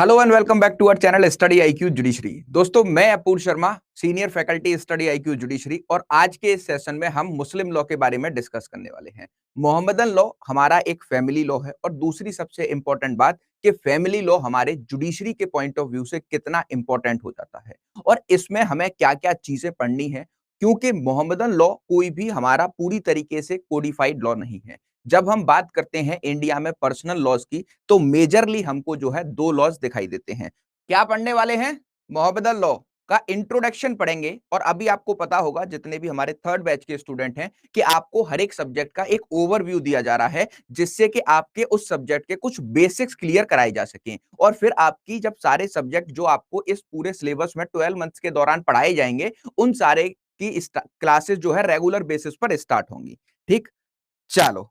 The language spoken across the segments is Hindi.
Hello and welcome back to our channel study IQ judiciary. दोस्तों, मैं Apoorv Sharma, senior faculty study IQ judiciary, और आज के इस सेशन में हम मुस्लिम लॉ के बारे में डिस्कस करने वाले हैं। मोहम्मदन लॉ हमारा एक फैमिली लॉ है, और दूसरी सबसे इंपॉर्टेंट बात कि फैमिली लॉ हमारे जुडिशरी के पॉइंट ऑफ व्यू से कितना इंपॉर्टेंट हो जाता है और इसमें हमें क्या क्या चीजें पढ़नी है, क्योंकि मोहम्मदन लॉ कोई भी हमारा पूरी तरीके से कोडिफाइड लॉ नहीं है। जब हम बात करते हैं इंडिया में पर्सनल लॉज की, तो मेजरली हमको जो है दो लॉज दिखाई देते हैं। क्या पढ़ने वाले हैं? मोहम्मदन लॉ का इंट्रोडक्शन पढ़ेंगे। और अभी आपको पता होगा, जितने भी हमारे थर्ड बैच के स्टूडेंट हैं, कि आपको हर एक सब्जेक्ट का एक ओवरव्यू दिया जा रहा है, जिससे कि आपके उस सब्जेक्ट के कुछ बेसिक्स क्लियर कराए जा सकें। और फिर आपकी जब सारे सब्जेक्ट जो आपको इस पूरे सिलेबस में 12 मंथ्स के दौरान पढ़ाए जाएंगे, उन सारे की क्लासेस जो है रेगुलर बेसिस पर स्टार्ट होंगी। ठीक, चलो।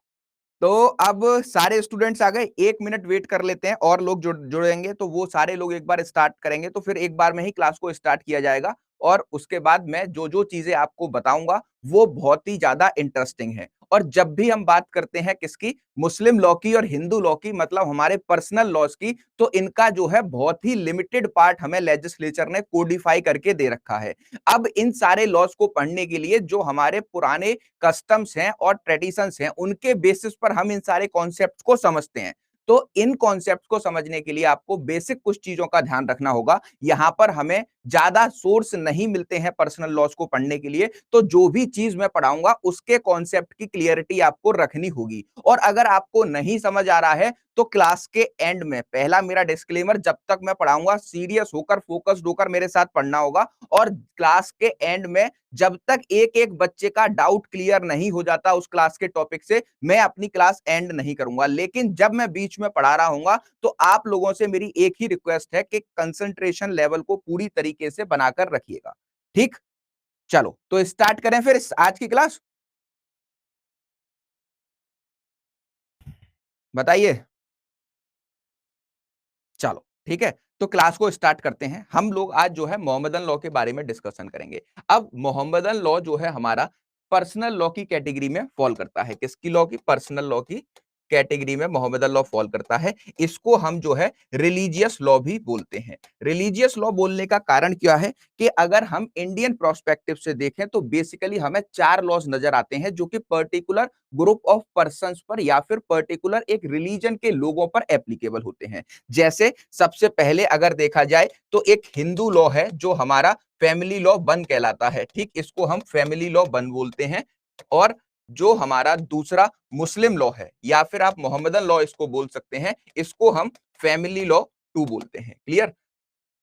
तो अब सारे स्टूडेंट्स आ गए, 1 मिनट वेट कर लेते हैं, और लोग जुड़ेंगे तो वो सारे लोग एक बार स्टार्ट करेंगे, तो फिर एक बार में ही क्लास को स्टार्ट किया जाएगा। और उसके बाद मैं जो जो चीजें आपको बताऊंगा वो बहुत ही ज्यादा इंटरेस्टिंग है। और जब भी हम बात करते हैं किसकी, मुस्लिम लॉ की और हिंदू लॉ की, मतलब हमारे पर्सनल लॉज की, तो इनका जो है बहुत ही लिमिटेड पार्ट हमें लेजिस्लेचर ने कोडिफाई करके दे रखा है। अब इन सारे लॉज को पढ़ने के लिए जो हमारे पुराने कस्टम्स हैं और ट्रेडिशंस हैं, उनके बेसिस पर हम इन सारे कॉन्सेप्ट्स को समझते हैं। तो इन कॉन्सेप्ट्स को समझने के लिए आपको बेसिक कुछ चीजों का ध्यान रखना होगा। यहां पर हमें ज्यादा सोर्स नहीं मिलते हैं पर्सनल लॉज को पढ़ने के लिए, तो जो भी चीज मैं पढ़ाऊंगा उसके कॉन्सेप्ट की क्लियरिटी आपको रखनी होगी। और अगर आपको नहीं समझ आ रहा है, तो क्लास के एंड में, पहला मेरा डिस्क्लेमर, जब तक मैं पढ़ाऊंगा सीरियस होकर, फोकस्ड होकर मेरे साथ पढ़ना होगा। और क्लास के एंड में जब तक एक एक बच्चे का डाउट क्लियर नहीं हो जाता उस क्लास के टॉपिक से, मैं अपनी क्लास एंड नहीं करूंगा। लेकिन जब मैं बीच में पढ़ा रहा हूंगा, तो आप लोगों से मेरी एक ही रिक्वेस्ट है कि कंसंट्रेशन लेवल को पूरी तरीके से बनाकर रखिएगा। ठीक, चलो तो स्टार्ट करें फिर आज की क्लास। बताइए। चलो ठीक है, तो क्लास को स्टार्ट करते हैं। हम लोग आज जो है मोहम्मदन लॉ के बारे में डिस्कशन करेंगे। अब मोहम्मदन लॉ जो है हमारा पर्सनल लॉ की कैटेगरी में फॉल करता है। किसकी लॉ की? पर्सनल लॉ की कैटेगरी में मोहम्मदन लॉ फॉल करता है। इसको हम जो है रिलीजियस लॉ भी बोलते हैं। रिलीजियस लॉ बोलने का कारण क्या है कि अगर हम इंडियन प्रोस्पेक्टिव से देखें, तो बेसिकली हमें चार लॉज नजर आते हैं जो कि पर्टिकुलर ग्रुप ऑफ पर्संस पर या फिर पर्टिकुलर एक रिलीजन के लोगों पर एप्लीकेबल होते हैं। जैसे सबसे पहले अगर देखा जाए, तो एक हिंदू लॉ है जो हमारा फैमिली लॉ वन कहलाता है। ठीक, इसको हम फैमिली लॉ वन बोलते हैं। और जो हमारा दूसरा मुस्लिम लॉ है, या फिर आप मोहम्मदन लॉ इसको बोल सकते हैं, इसको हम फैमिली लॉ टू बोलते हैं। क्लियर?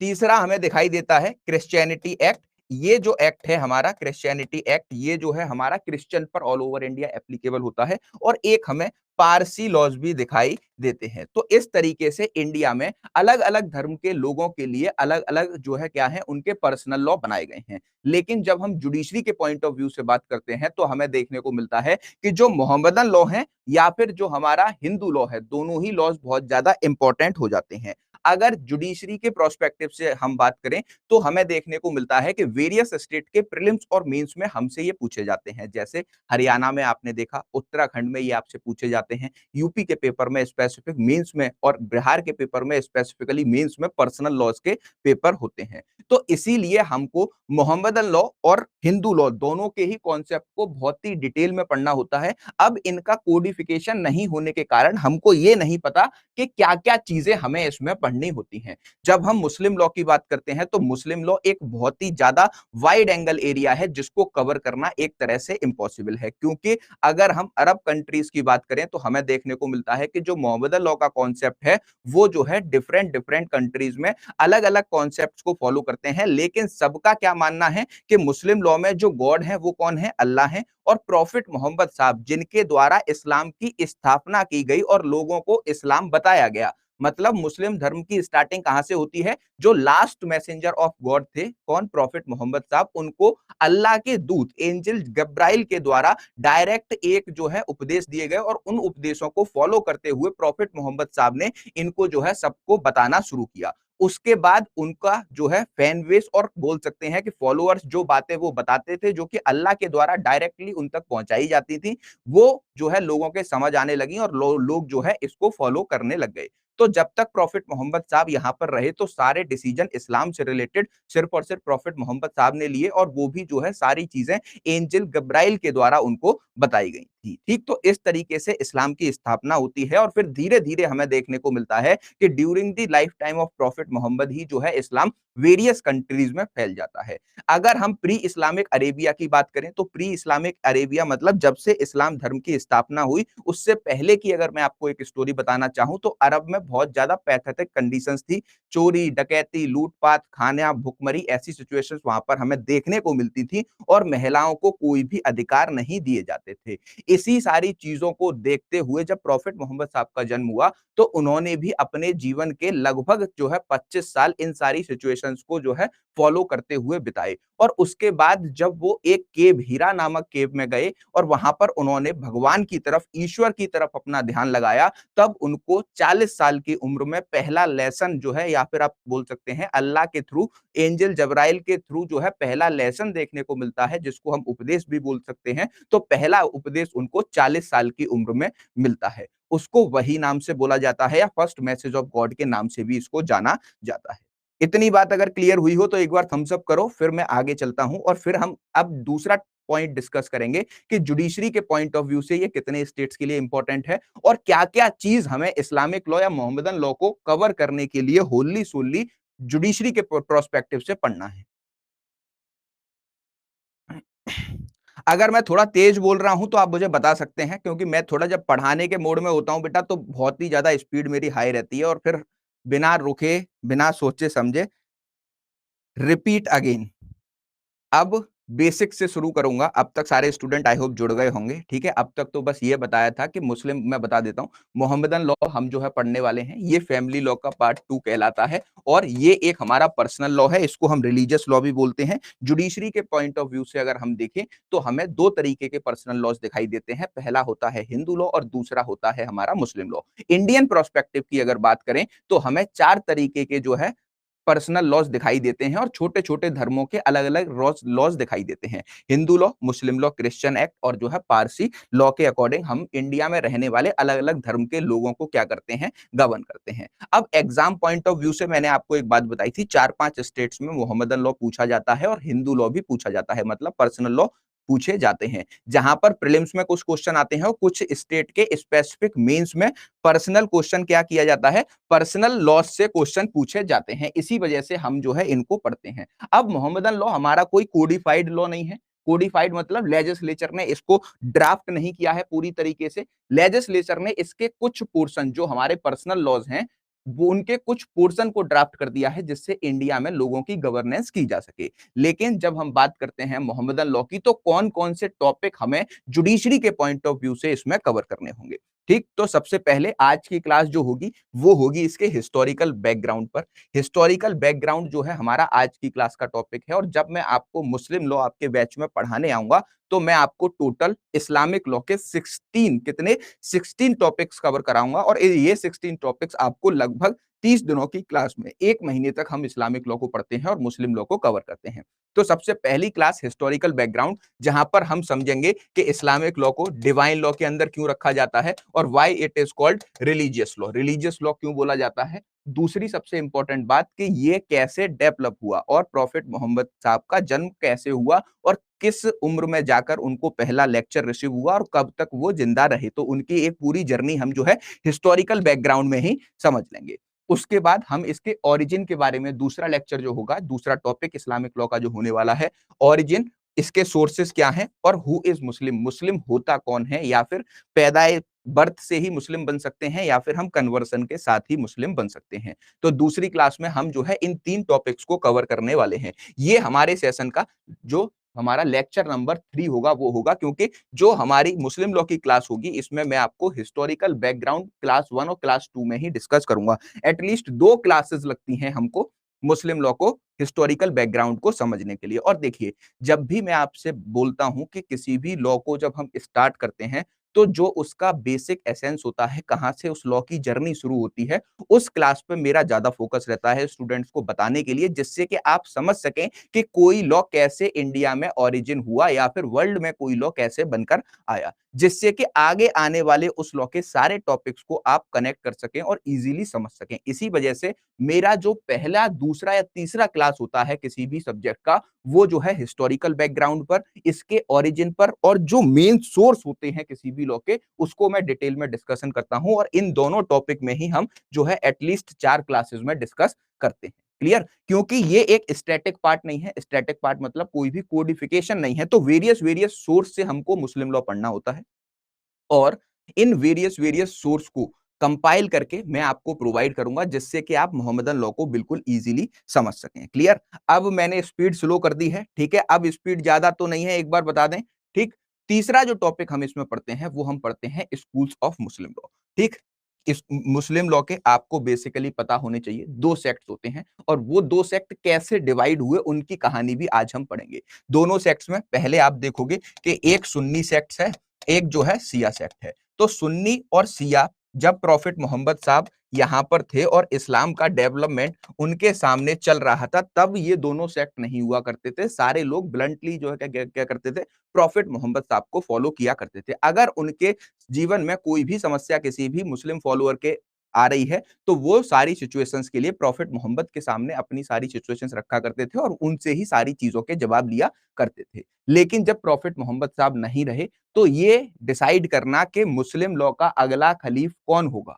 तीसरा हमें दिखाई देता है क्रिश्चियनिटी एक्ट। ये जो एक्ट है हमारा क्रिश्चियनिटी एक्ट, ये जो है हमारा क्रिश्चियन पर ऑल ओवर इंडिया एप्लीकेबल होता है। और एक हमें पारसी लॉज भी दिखाई देते हैं। तो इस तरीके से इंडिया में अलग अलग धर्म के लोगों के लिए अलग अलग जो है क्या है, उनके पर्सनल लॉ बनाए गए हैं। लेकिन जब हम जुडिशरी के पॉइंट ऑफ व्यू से बात करते हैं, तो हमें देखने को मिलता है कि जो मोहम्मदन लॉ है या फिर जो हमारा हिंदू लॉ है, दोनों ही लॉज बहुत ज्यादा इंपॉर्टेंट हो जाते हैं। अगर जुडिशरी के प्रोस्पेक्टिव से हम बात करें, तो हमें देखने को मिलता है कि वेरियस स्टेट के प्रीलिम्स और मेंस में हमसे ये पूछे जाते हैं। जैसे हरियाणा में आपने देखा, उत्तराखंड में ये आपसे पूछे जाते हैं, यूपी के पेपर में स्पेसिफिक मेंस में, और बिहार के पेपर में स्पेसिफिकली मेंस में पर्सनल लॉज के पेपर होते हैं। तो इसीलिए हमको मोहम्मदन लॉ और हिंदू लॉ दोनों के ही कॉन्सेप्ट को बहुत ही डिटेल में पढ़ना होता है। अब इनका कोडिफिकेशन नहीं होने के कारण हमको ये नहीं पता कि क्या क्या चीजें हमें इसमें पढ़नी होती हैं। जब हम मुस्लिम लॉ की बात करते हैं, तो मुस्लिम लॉ एक बहुत ही ज्यादा वाइड एंगल एरिया है, जिसको कवर करना एक तरह से इम्पॉसिबल है। क्योंकि अगर हम अरब कंट्रीज की बात करें, तो हमें देखने को मिलता है कि जो मोहम्मदन लॉ का कॉन्सेप्ट है, वो जो है डिफरेंट डिफरेंट कंट्रीज में अलग अलग कॉन्सेप्ट्स को फॉलो करते हैं। लेकिन सबका क्या मानना है कि मुस्लिम लॉ में जो गॉड है वो कौन है? अल्लाह है। और प्रॉफिट मोहम्मद साहब, जिनके द्वारा इस्लाम की स्थापना की गई और लोगों को इस्लाम बताया गया। मतलब मुस्लिम धर्म की स्टार्टिंग कहां से होती है? जो लास्ट मैसेंजर ऑफ गॉड थे, कौन? प्रॉफिट मोहम्मद साहब। उनको अल्लाह के दूत एंजल गब्राइल के द्वारा डायरेक्ट एक जो है उपदेश दिए गए, और उन उपदेशों को फॉलो करते हुए प्रॉफिट मोहम्मद साहब ने इनको जो है सबको बताना शुरू किया। उसके बाद उनका जो है फैन बेस, और बोल सकते हैं कि फॉलोअर्स, जो बातें वो बताते थे जो कि अल्लाह के द्वारा डायरेक्टली उन तक पहुंचाई जाती थी, वो जो है लोगों के समझ आने लगी, और लोग जो है इसको फॉलो करने लग गए। तो जब तक प्रॉफिट मोहम्मद साहब यहाँ पर रहे तो सारे डिसीजन इस्लाम से रिलेटेड सिर्फ और सिर्फ प्रॉफिट मोहम्मद साहब ने लिए, और वो भी जो है सारी चीजें एंजल गब्राइल के द्वारा उनको बताई गई थी। ठीक, तो इस तरीके से इस्लाम की स्थापना होती है, और फिर धीरे धीरे हमें देखने को मिलता है कि during the life time of prophet Muhammad ही जो है इस्लाम वेरियस कंट्रीज में फैल जाता है। अगर हम प्री इस्लामिक अरेबिया की बात करें तो प्री इस्लामिक अरेबिया मतलब जब से इस्लाम धर्म की स्थापना हुई उससे पहले की अगर मैं आपको एक स्टोरी बताना चाहूं तो अरब में बहुत ज्यादा पैथेटिक कंडीशंस थी। चोरी, डकैती, लूटपाट, खाना, भुखमरी, ऐसी सिचुएशंस वहां पर हमें देखने को मिलती थी, और महिलाओं को कोई भी अधिकार नहीं दिए जाते थे। इसी सारी चीजों को देखते हुए जब प्रॉफिट मोहम्मद साहब का जन्म हुआ तो उन्होंने भी अपने जीवन के लगभग जो है 25 साल इन सारी सिचुएशंस को जो है फॉलो करते हुए बिताए, और उसके बाद जब वो एक केव, हीरा नामक केव में गए और वहां पर उन्होंने भगवान की तरफ, ईश्वर की तरफ अपना ध्यान लगाया, तब उनको 40 साल की उम्र में पहला लेसन जो है, या फिर आप बोल सकते हैं अल्लाह के थ्रू, एंजल जबराइल के थ्रू जो है पहला लेसन देखने को मिलता है, जिसको हम उपदेश भी बोल सकते हैं। तो पहला उपदेश उनको 40 साल की उम्र में मिलता है। उसको वही नाम से बोला जाता है, या फर्स्ट मैसेज ऑफ गॉड के नाम से भी इसको जाना जाता है। इतनी बात अगर क्लियर हुई हो तो एक बार थम्स अप करो, फिर मैं आगे चलता हूं और फिर हम अब दूसरा पॉइंट डिस्कस करेंगे कि जुडिशरी के पॉइंट ऑफ व्यू से ये कितने स्टेट्स के लिए इंपॉर्टेंट है, और क्या-क्या चीज हमें इस्लामिक लॉ या मोहम्मदन लॉ को कवर करने के लिए होली सोली जुडिशरी के प्रोस्पेक्टिव से पढ़ना है। अगर मैं थोड़ा तेज बोल रहा हूं तो आप मुझे बता सकते हैं, क्योंकि मैं थोड़ा जब पढ़ाने के मोड में होता हूं बेटा तो बहुत ही ज्यादा स्पीड मेरी हाई रहती है, और फिर बिना रुके, बिना सोचे समझे रिपीट अगेन। अब बेसिक से शुरू करूंगा। अब तक सारे स्टूडेंट आई होप जुड़ गए होंगे। ठीक है, अब तक तो बस ये बताया था कि मुस्लिम, मैं बता देता हूं, मोहम्मदन लॉ हम जो है पढ़ने वाले हैं, ये फैमिली लॉ का पार्ट 2 कहलाता है, और ये एक हमारा पर्सनल लॉ है, इसको हम रिलीजियस लॉ भी बोलते हैं। जुडिशरी के पॉइंट ऑफ व्यू से अगर हम देखें तो हमें दो तरीके के पर्सनल लॉज दिखाई देते हैं, पहला होता है हिंदू लॉ और दूसरा होता है हमारा मुस्लिम लॉ। इंडियन प्रोस्पेक्टिव की अगर बात करें तो हमें 4 तरीके के जो है पर्सनल लॉज दिखाई देते हैं, और छोटे छोटे धर्मों के अलग अलग लॉज दिखाई देते हैं। हिंदू लॉ, मुस्लिम लॉ, क्रिश्चियन एक्ट, और जो है पारसी लॉ के अकॉर्डिंग हम इंडिया में रहने वाले अलग अलग धर्म के लोगों को क्या करते हैं, गवर्न करते हैं। अब एग्जाम पॉइंट ऑफ व्यू से मैंने आपको एक बात बताई थी, 4-5 स्टेट्स में मोहम्मदन लॉ पूछा जाता है और हिंदू लॉ भी पूछा जाता है, मतलब पर्सनल लॉ पूछे जाते हैं। जहां पर प्रीलिम्स में कुछ क्वेश्चन आते हैं और कुछ स्टेट के स्पेसिफिक मेंस में पर्सनल क्वेश्चन क्या किया जाता है, पर्सनल लॉ से क्वेश्चन पूछे जाते हैं। इसी वजह से हम जो है इनको पढ़ते हैं। अब मोहम्मदन लॉ हमारा कोई कोडिफाइड लॉ नहीं है। कोडिफाइड मतलब लेजिस्लेचर ने इसको ड्राफ्ट नहीं किया है पूरी तरीके से। लेजिस्लेचर ने इसके कुछ पोर्शन, जो हमारे पर्सनल लॉज हैं, वो उनके कुछ पोर्शन को ड्राफ्ट कर दिया है, जिससे इंडिया में लोगों की गवर्नेंस की जा सके। लेकिन जब हम बात करते हैं मोहम्मदन लॉ की, तो कौन कौन से टॉपिक हमें जुडिशरी के पॉइंट ऑफ व्यू से इसमें कवर करने होंगे। ठीक, तो सबसे पहले आज की क्लास जो होगी वो होगी इसके हिस्टोरिकल बैकग्राउंड पर। हिस्टोरिकल बैकग्राउंड जो है हमारा आज की क्लास का टॉपिक है, और जब मैं आपको मुस्लिम लॉ आपके बैच में पढ़ाने आऊंगा तो मैं आपको टोटल इस्लामिक लॉ के 16 टॉपिक्स कवर कराऊंगा, और ये 16 टॉपिक्स आपको लगभग 30 दिनों की क्लास में, 1 महीने तक हम इस्लामिक लॉ को पढ़ते हैं और मुस्लिम लॉ को कवर करते हैं। तो सबसे पहली क्लास हिस्टोरिकल बैकग्राउंड, जहां पर हम समझेंगे कि इस्लामिक लॉ को डिवाइन लॉ के अंदर क्यों रखा जाता है, और why it is called religious law. Religious law क्यों बोला जाता है। दूसरी सबसे इंपॉर्टेंट बात कि ये कैसे डेवलप हुआ, और प्रॉफिट मोहम्मद साहब का जन्म कैसे हुआ, और किस उम्र में जाकर उनको पहला लेक्चर रिसीव हुआ, और कब तक वो जिंदा रहे। तो उनकी एक पूरी जर्नी हम जो है हिस्टोरिकल बैकग्राउंड में ही समझ लेंगे। उसके बाद हम इसके ओरिजिन के बारे में दूसरा लेक्चर जो होगा, दूसरा टॉपिक इस्लामिक लॉ का जो होने वाला है, ओरिजिन, इसके सोर्सेस क्या हैं, और हु इज मुस्लिम, मुस्लिम होता कौन है, या फिर पैदाए बर्थ से ही मुस्लिम बन सकते हैं, या फिर हम कन्वर्सन के साथ ही मुस्लिम बन सकते हैं। तो दूसरी क्लास में हम जो है इन 3 टॉपिक्स को कवर करने वाले हैं। ये हमारे सेशन का जो हमारा लेक्चर नंबर 3 होगा वो होगा, क्योंकि जो हमारी मुस्लिम लॉ की क्लास होगी इसमें मैं आपको हिस्टोरिकल बैकग्राउंड क्लास 1 और क्लास 2 में ही डिस्कस करूंगा। एटलीस्ट 2 क्लासेस लगती हैं हमको मुस्लिम लॉ को हिस्टोरिकल बैकग्राउंड को समझने के लिए। और देखिए, जब भी मैं आपसे बोलता हूं कि किसी भी लॉ को जब हम स्टार्ट करते हैं तो जो उसका बेसिक एसेंस होता है, कहाँ से उस लॉ की जर्नी शुरू होती है, उस क्लास पे मेरा ज्यादा फोकस रहता है स्टूडेंट्स को बताने के लिए, जिससे कि आप समझ सकें कि कोई लॉ कैसे इंडिया में ओरिजिन हुआ या फिर वर्ल्ड में कोई लॉ कैसे बनकर आया, जिससे कि आगे आने वाले उस लॉ के सारे टॉपिक्स को आप कनेक्ट कर सकें और इजीली समझ सकें। इसी वजह से मेरा जो पहला, दूसरा या तीसरा क्लास होता है किसी भी सब्जेक्ट का, वो जो है हिस्टोरिकल बैकग्राउंड पर, इसके ओरिजिन पर, और जो मेन सोर्स होते हैं किसी भी लॉ के, उसको मैं डिटेल में डिस्कशन करता हूं। और इन दोनों टॉपिक में ही हम जो है एटलीस्ट 4 क्लासेस में डिस्कस करते हैं। क्लियर? क्योंकि ये एक स्टैटिक पार्ट नहीं है। स्टैटिक पार्ट मतलब कोई भी कोडिफिकेशन नहीं है। तो वेरियस वेरियस सोर्स से हमको मुस्लिम लॉ पढ़ना होता है, और इन वेरियस वेरियस सोर्स को कंपाइल करके मैं आपको प्रोवाइड करूंगा, जिससे कि आप मोहम्मदन लॉ को बिल्कुल इजीली समझ सकें। क्लियर? अब मैंने स्पीड स्लो कर दी है, ठीक है? अब स्पीड ज्यादा तो नहीं है, एक बार बता दें। ठीक? तीसरा जो टॉपिक हम इसमें पढ़ते हैं वो हम पढ़ते हैं स्कूल्स ऑफ मुस्लिम लॉ। ठीक? इस मुस्लिम लॉ के आपको बेसिकली पता होने चाहिए, 2 सेक्ट्स होते हैं, और वो 2 सेक्ट कैसे डिवाइड हुए उनकी कहानी भी आज हम पढ़ेंगे। दोनों सेक्ट्स में पहले आप देखोगे कि एक सुन्नी सेक्ट है, एक जो है सिया सेक्ट है। तो सुन्नी और सिया, जब प्रॉफिट मोहम्मद साहब यहां पर थे और इस्लाम का डेवलपमेंट उनके सामने चल रहा था, तब ये दोनों सेक्ट नहीं हुआ करते थे। सारे लोग ब्लंटली जो है क्या करते थे, प्रॉफिट मोहम्मद साहब को फॉलो किया करते थे। अगर उनके जीवन में कोई भी समस्या किसी भी मुस्लिम फॉलोअर के आ रही है, तो वो सारी सिचुएशंस के लिए प्रॉफिट मोहम्मद के सामने अपनी सारी सिचुएशंस रखा करते थे और उनसे ही सारी चीजों के जवाब लिया करते थे। लेकिन जब प्रॉफिट मोहम्मद साहब नहीं रहे, तो ये डिसाइड करना कि मुस्लिम लॉ का अगला खलीफ कौन होगा,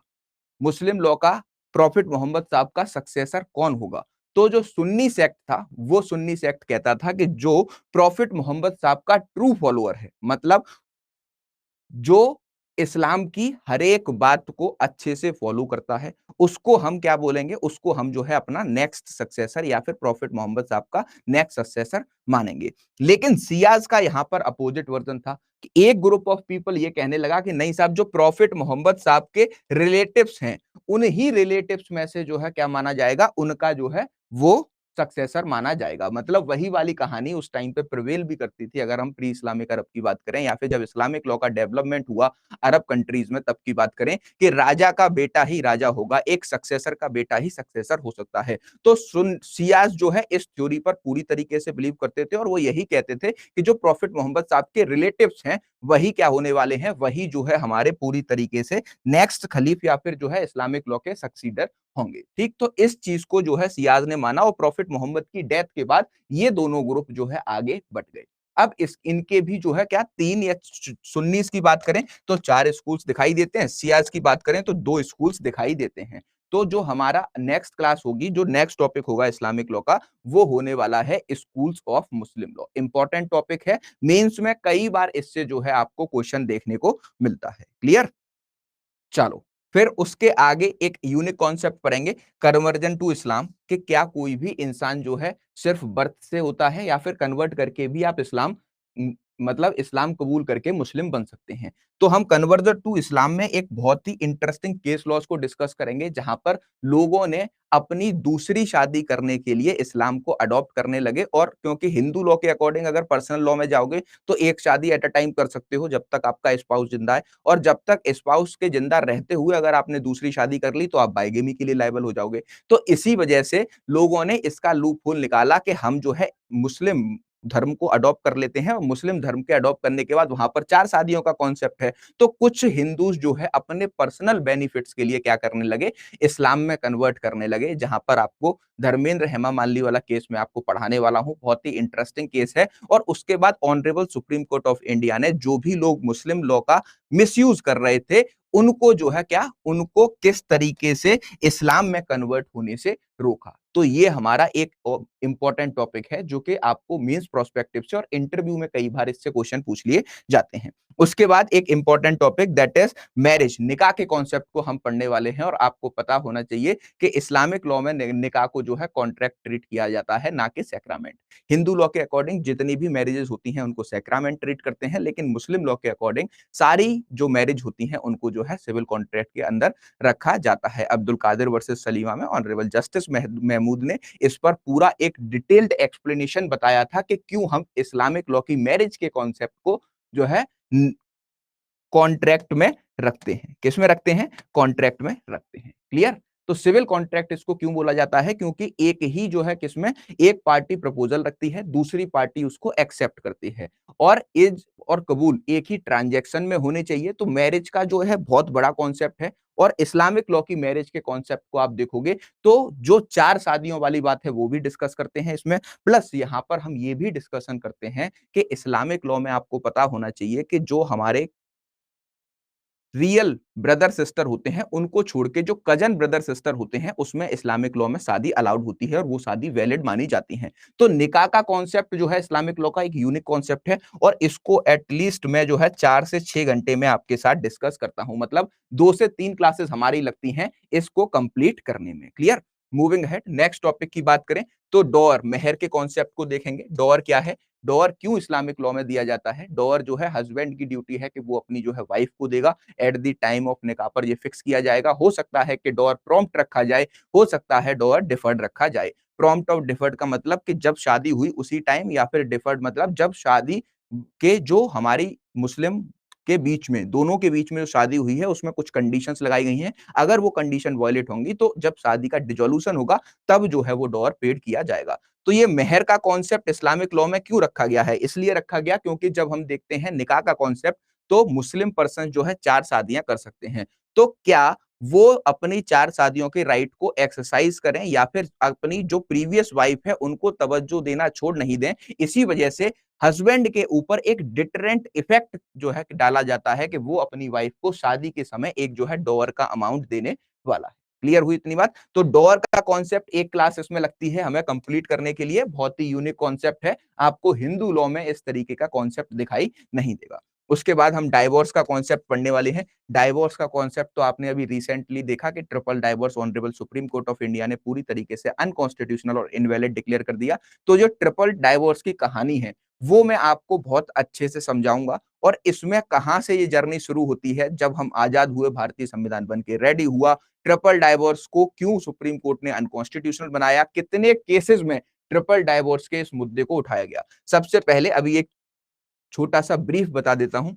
मुस्लिम लॉ का प्रॉफिट मोहम्मद साहब का सक्सेसर कौन होगा, तो जो सुन्नी सेक्ट था, वो सुन्नी सेक्ट कहता था कि जो प्रॉफिट मोहम्मद साहब का ट्रू फॉलोअर है, मतलब जो इस्लाम की हर एक बात को अच्छे से फॉलो करता है, उसको हम क्या बोलेंगे, उसको हम जो है अपना नेक्स्ट सक्सेसर या फिर प्रॉफिट मोहम्मद साहब का नेक्स्ट सक्सेसर मानेंगे। लेकिन सियाज का यहां पर अपोजिट वर्जन था कि एक ग्रुप ऑफ पीपल ये कहने लगा कि नहीं साहब, जो प्रॉफिट मोहम्मद साहब के रिलेटिव्स हैं, उन्हीं रिलेटिव्स में से जो है क्या माना जाएगा, उनका जो है वो सक्सेसर माना जाएगा। मतलब वही वाली कहानी उस टाइम पे प्रिवेल भी करती थी, अगर हम प्री इस्लामिक अरब की बात करें या फिर जब इस्लामिक लॉ का डेवलपमेंट हुआ अरब कंट्रीज में, तब की बात करें कि राजा का बेटा ही राजा होगा, एक सक्सेसर का बेटा ही सक्सेसर हो सकता है। तो सुन सियाज जो है इस थ्योरी पर पूरी तरीके से बिलीव करते थे, और वो यही कहते थे कि जो प्रॉफिट मोहम्मद साहब के रिलेटिव्स हैं, वही क्या होने वाले हैं, वही जो है हमारे पूरी तरीके से नेक्स्ट खलीफ या फिर जो है इस्लामिक लॉ के सक्सीडर होंगे। ठीक? तो इस चीज को जो है सियाज ने माना, और प्रॉफिट मोहम्मद की डेथ के बाद ये दोनों ग्रुप जो है आगे बढ़ गए। अब इस इनके भी जो है क्या 3 या सुन्नीस की बात करें तो 4 स्कूल्स दिखाई देते हैं, सियाज की बात करें तो 2 स्कूल्स दिखाई देते हैं। तो जो हमारा नेक्स्ट क्लास होगी, जो नेक्स्ट टॉपिक होगा इस्लामिक लॉ का, वो होने वाला है schools of Muslim law. Important topic है, मेंस में कई बार इससे जो है आपको क्वेश्चन देखने को मिलता है। क्लियर? चलो, फिर उसके आगे एक यूनिक कॉन्सेप्ट पढ़ेंगे, कन्वर्जन टू इस्लाम, कि क्या कोई भी इंसान जो है सिर्फ बर्थ से होता है या फिर कन्वर्ट करके भी आप इस्लाम मतलब इस्लाम कबूल करके मुस्लिम बन सकते हैं। तो हम कन्वर्जन टू इस्लाम में एक बहुत ही इंटरेस्टिंग केस लॉज को डिस्कस करेंगे, जहां पर लोगों ने अपनी दूसरी शादी करने के लिए इस्लाम को अडॉप्ट करने लगे। और क्योंकि हिंदू लॉ के अकॉर्डिंग अगर पर्सनल लॉ में जाओगे तो एक शादी एट अ टाइम कर सकते हो जब तक आपका स्पाउस जिंदा है, और जब तक स्पाउस के जिंदा रहते हुए अगर आपने दूसरी शादी कर ली तो आप बाइगेमी के लिए लायबल हो जाओगे। तो इसी वजह से लोगों ने इसका लूप होल निकाला कि हम जो है मुस्लिम धर्म को अडॉप्ट कर लेते हैं, और मुस्लिम धर्म के अडॉप्ट करने के बाद वहां पर 4 शादियों का कॉन्सेप्ट है। तो कुछ हिंदूज जो है अपने पर्सनल बेनिफिट्स के लिए क्या करने लगे, इस्लाम में कन्वर्ट करने लगे, जहां पर आपको धर्मेंद्र हेमा मालिनी वाला केस मैं आपको पढ़ाने वाला हूं। बहुत ही इंटरेस्टिंग केस है। और उसके बाद honourable supreme court of India ने जो भी लोग मुस्लिम लॉ का मिसयूज कर रहे थे, उनको जो है क्या, उनको किस तरीके से इस्लाम में कन्वर्ट होने से रोका। तो ये हमारा एक इंपॉर्टेंट टॉपिक है, जो कि आपको मींस प्रोस्पेक्टिव से और इंटरव्यू में कई बार इससे क्वेश्चन पूछ लिए जाते हैं। उसके बाद एक important topic that is marriage, निकाह के कॉन्सेप्ट को हम पढ़ने वाले हैं। और आपको पता होना चाहिए कि इस्लामिक लॉ में निकाह को जो है कॉन्ट्रैक्ट ट्रीट किया जाता है, ना कि सैक्रामेंट। हिंदू लॉ के अकॉर्डिंग जितनी भी मैरिजेस होती हैं उनको सैक्रामेंट ट्रीट करते हैं, लेकिन मुस्लिम लॉ के अकॉर्डिंग सारी जो मैरिज होती हैं उनको जो है सिविल कॉन्ट्रैक्ट के अंदर रखा जाता है। अब्दुल कादिर वर्सेस सलीमा में ऑनरेबल जस्टिस महमूद ने इस पर पूरा एक डिटेल्ड एक्सप्लेनेशन बताया था कि क्यों हम इस्लामिक लॉ की मैरिज के कॉन्सेप्ट को जो है कॉन्ट्रैक्ट में रखते हैं। किस में रखते हैं? कॉन्ट्रैक्ट में रखते हैं। क्लियर? तो सिविल कॉन्ट्रैक्ट इसको क्यों बोला जाता है? क्योंकि एक ही जो है किसमें, एक पार्टी प्रपोजल रखती है, दूसरी पार्टी उसको एक्सेप्ट करती है, और इज और कबूल एक ही ट्रांजैक्शन में होने चाहिए। तो मैरिज का जो है बहुत बड़ा कॉन्सेप्ट है, और इस्लामिक लॉ की मैरिज के कॉन्सेप्ट को आप देखोगे तो जो 4 शादियों वाली बात है वो भी डिस्कस करते हैं इसमें, प्लस यहां पर हम ये भी डिस्कशन करते हैं कि इस्लामिक लॉ में आपको पता होना चाहिए कि जो हमारे रियल ब्रदर सिस्टर होते हैं उनको छोड़ के जो कजन ब्रदर सिस्टर होते हैं उसमें इस्लामिक लॉ में शादी अलाउड होती है और वो शादी वैलिड मानी जाती है। तो निकाह का कॉन्सेप्ट जो है इस्लामिक लॉ का एक यूनिक कॉन्सेप्ट है, और इसको एटलीस्ट मैं जो है 4 से 6 घंटे में आपके साथ डिस्कस करता हूं, मतलब 2 से 3 क्लासेस हमारी लगती हैं इसको कंप्लीट करने में। Clear? Moving ahead, next topic की बात करें तो डोर, मेहर के कॉन्सेप्ट को देखेंगे। डोर क्या है? डोर क्यों इस्लामिक लॉ में दिया जाता है? डोर जो है हस्बैंड की ड्यूटी है कि वो अपनी जो है वाइफ को देगा, एट द टाइम ऑफ निकाह पर ये फिक्स किया जाएगा। हो सकता है कि डोर प्रॉम्प्ट रखा जाए, हो सकता है डोर डिफर्ड रखा जाए। प्रॉम्प्ट और डिफर्ड का मतलब कि जब शादी हुई उसी टाइम, या फिर डिफर्ड मतलब जब शादी के जो हमारी मुस्लिम के बीच में, दोनों के बीच में जो शादी हुई है उसमें कुछ कंडीशंस लगाई गई हैं, अगर वो कंडीशन वायलेट होंगी तो जब शादी का डिसोल्यूशन होगा तब जो है वो डोर पेड किया जाएगा। तो ये मेहर का कॉन्सेप्ट इस्लामिक लॉ में क्यों रखा गया है? इसलिए रखा गया क्योंकि जब हम देखते हैं निकाह का कॉन्सेप्ट, तो मुस्लिम पर्सन जो है 4 शादियां कर सकते हैं। तो क्या वो अपनी 4 शादियों के राइट को एक्सरसाइज करें, या फिर अपनी जो प्रीवियस वाइफ है उनको तवज्जो देना छोड़ नहीं दें? इसी वजह से हस्बैंड के ऊपर एक डिटरेंट इफेक्ट जो है डाला जाता है कि वो अपनी वाइफ को शादी के समय एक जो है डोअर का अमाउंट देने वाला है। क्लियर हुई इतनी बात? तो डोअर का कॉन्सेप्ट एक क्लास इसमें लगती है हमें कंप्लीट करने के लिए, बहुत ही यूनिक कॉन्सेप्ट है, आपको हिंदू लॉ में इस तरीके का कॉन्सेप्ट दिखाई नहीं देगा। उसके बाद हम डाइवोर्स का कॉन्सेप्ट पढ़ने वाले हैं। डाइवोर्स का कॉन्सेप्ट तो आपने अभी रिसेंटली देखा कि triple divorce honourable supreme court of India ने पूरी तरीके से अनकॉन्स्टिट्यूशनल और इनवैलिड डिक्लेयर कर दिया। तो जो ट्रिपल डाइवोर्स की कहानी है वो मैं आपको बहुत अच्छे से समझाऊंगा, और इसमें कहां से ये जर्नी शुरू होती है, जब हम आजाद हुए, भारतीय संविधान बन के रेडी हुआ, ट्रिपल डाइवोर्स को क्यों सुप्रीम कोर्ट ने अनकॉन्स्टिट्यूशनल बनाया, कितने केसेस में ट्रिपल डाइवोर्स के इस मुद्दे को उठाया गया। सबसे पहले अभी एक छोटा सा ब्रीफ बता देता हूं।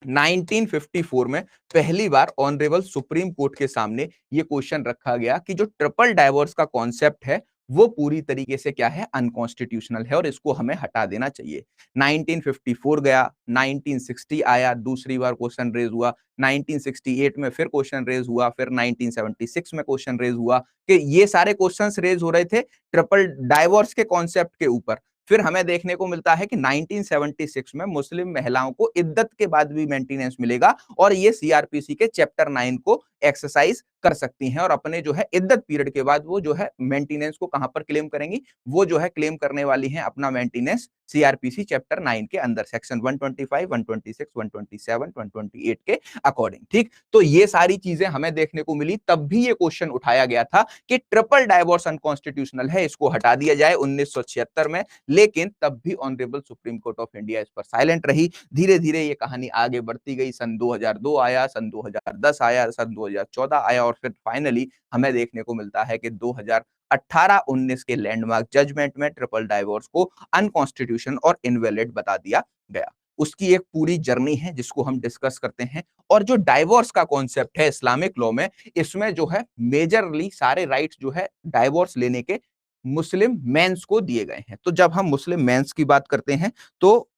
1954 में पहली बार ऑनरेबल सुप्रीम कोर्ट के सामने ये क्वेश्चन रखा गया कि जो ट्रिपल डाइवोर्स का कॉन्सेप्ट है वो पूरी तरीके से क्या है, अनकॉन्स्टिट्यूशनल है, और इसको हमें हटा देना चाहिए। 1954 गया, 1960 आया, दूसरी बार क्वेश्चन रेज हुआ, 1968 में फिर क्वेश्चन रेज हुआ, फिर 1976 में क्वेश्चन रेज हुआ, कि ये सारे क्वेश्चंस रेज हो रहे थे ट्रिपल डाइवोर्स के कॉन्सेप्ट के ऊपर। फिर हमें देखने को मिलता है कि 1976 में मुस्लिम महिलाओं को इद्दत के बाद भी मेंटेनेंस मिलेगा, और ये सीआरपीसी के चैप्टर 9 को एक्सरसाइज कर सकती हैं, और अपने जो है इद्दत पीरियड के बाद वो जो है मेंटेनेंस को कहां पर क्लेम करेंगी, वो जो है क्लेम करने वाली हैं अपना मेंटेनेंस सीआरपीसी चैप्टर 9 के अंदर, सेक्शन 125, 126, 127, 128 के अकॉर्डिंग। ठीक, तो ये सारी चीजें हमें देखने को मिली, तब भी ये क्वेश्चन उठाया गया था कि ट्रिपल डाइवोर्स अनकॉन्स्टिट्यूशनल है, इसको हटा दिया जाए 1976 में। लेकिन तब भी honourable supreme court of India इस पर साइलेंट रही। धीरे धीरे ये कहानी आगे बढ़ती गई, सन 2002 आया, सन 2010 आया, सन 2014 आया, और फिर फाइनली हमें देखने को मिलता है कि 2018-19 के लैंडमार्क जजमेंट में ट्रिपल डाइवोर्स को अनकॉन्स्टिट्यूशन और इनवैलिड बता दिया गया। उसकी एक पूरी जर्नी है जिसको हम डिस्कस करते हैं। और जो डाइवोर्स का कॉन्सेप्ट है इस्लामिक लॉ में, इसमें जो है मेजरली सारे राइट्स जो है डाइवोर्स लेने के मुस्लिम मेंस को दिए गए हैं। तो जब हम मुस्लिम मेंस की बात करते हैं तो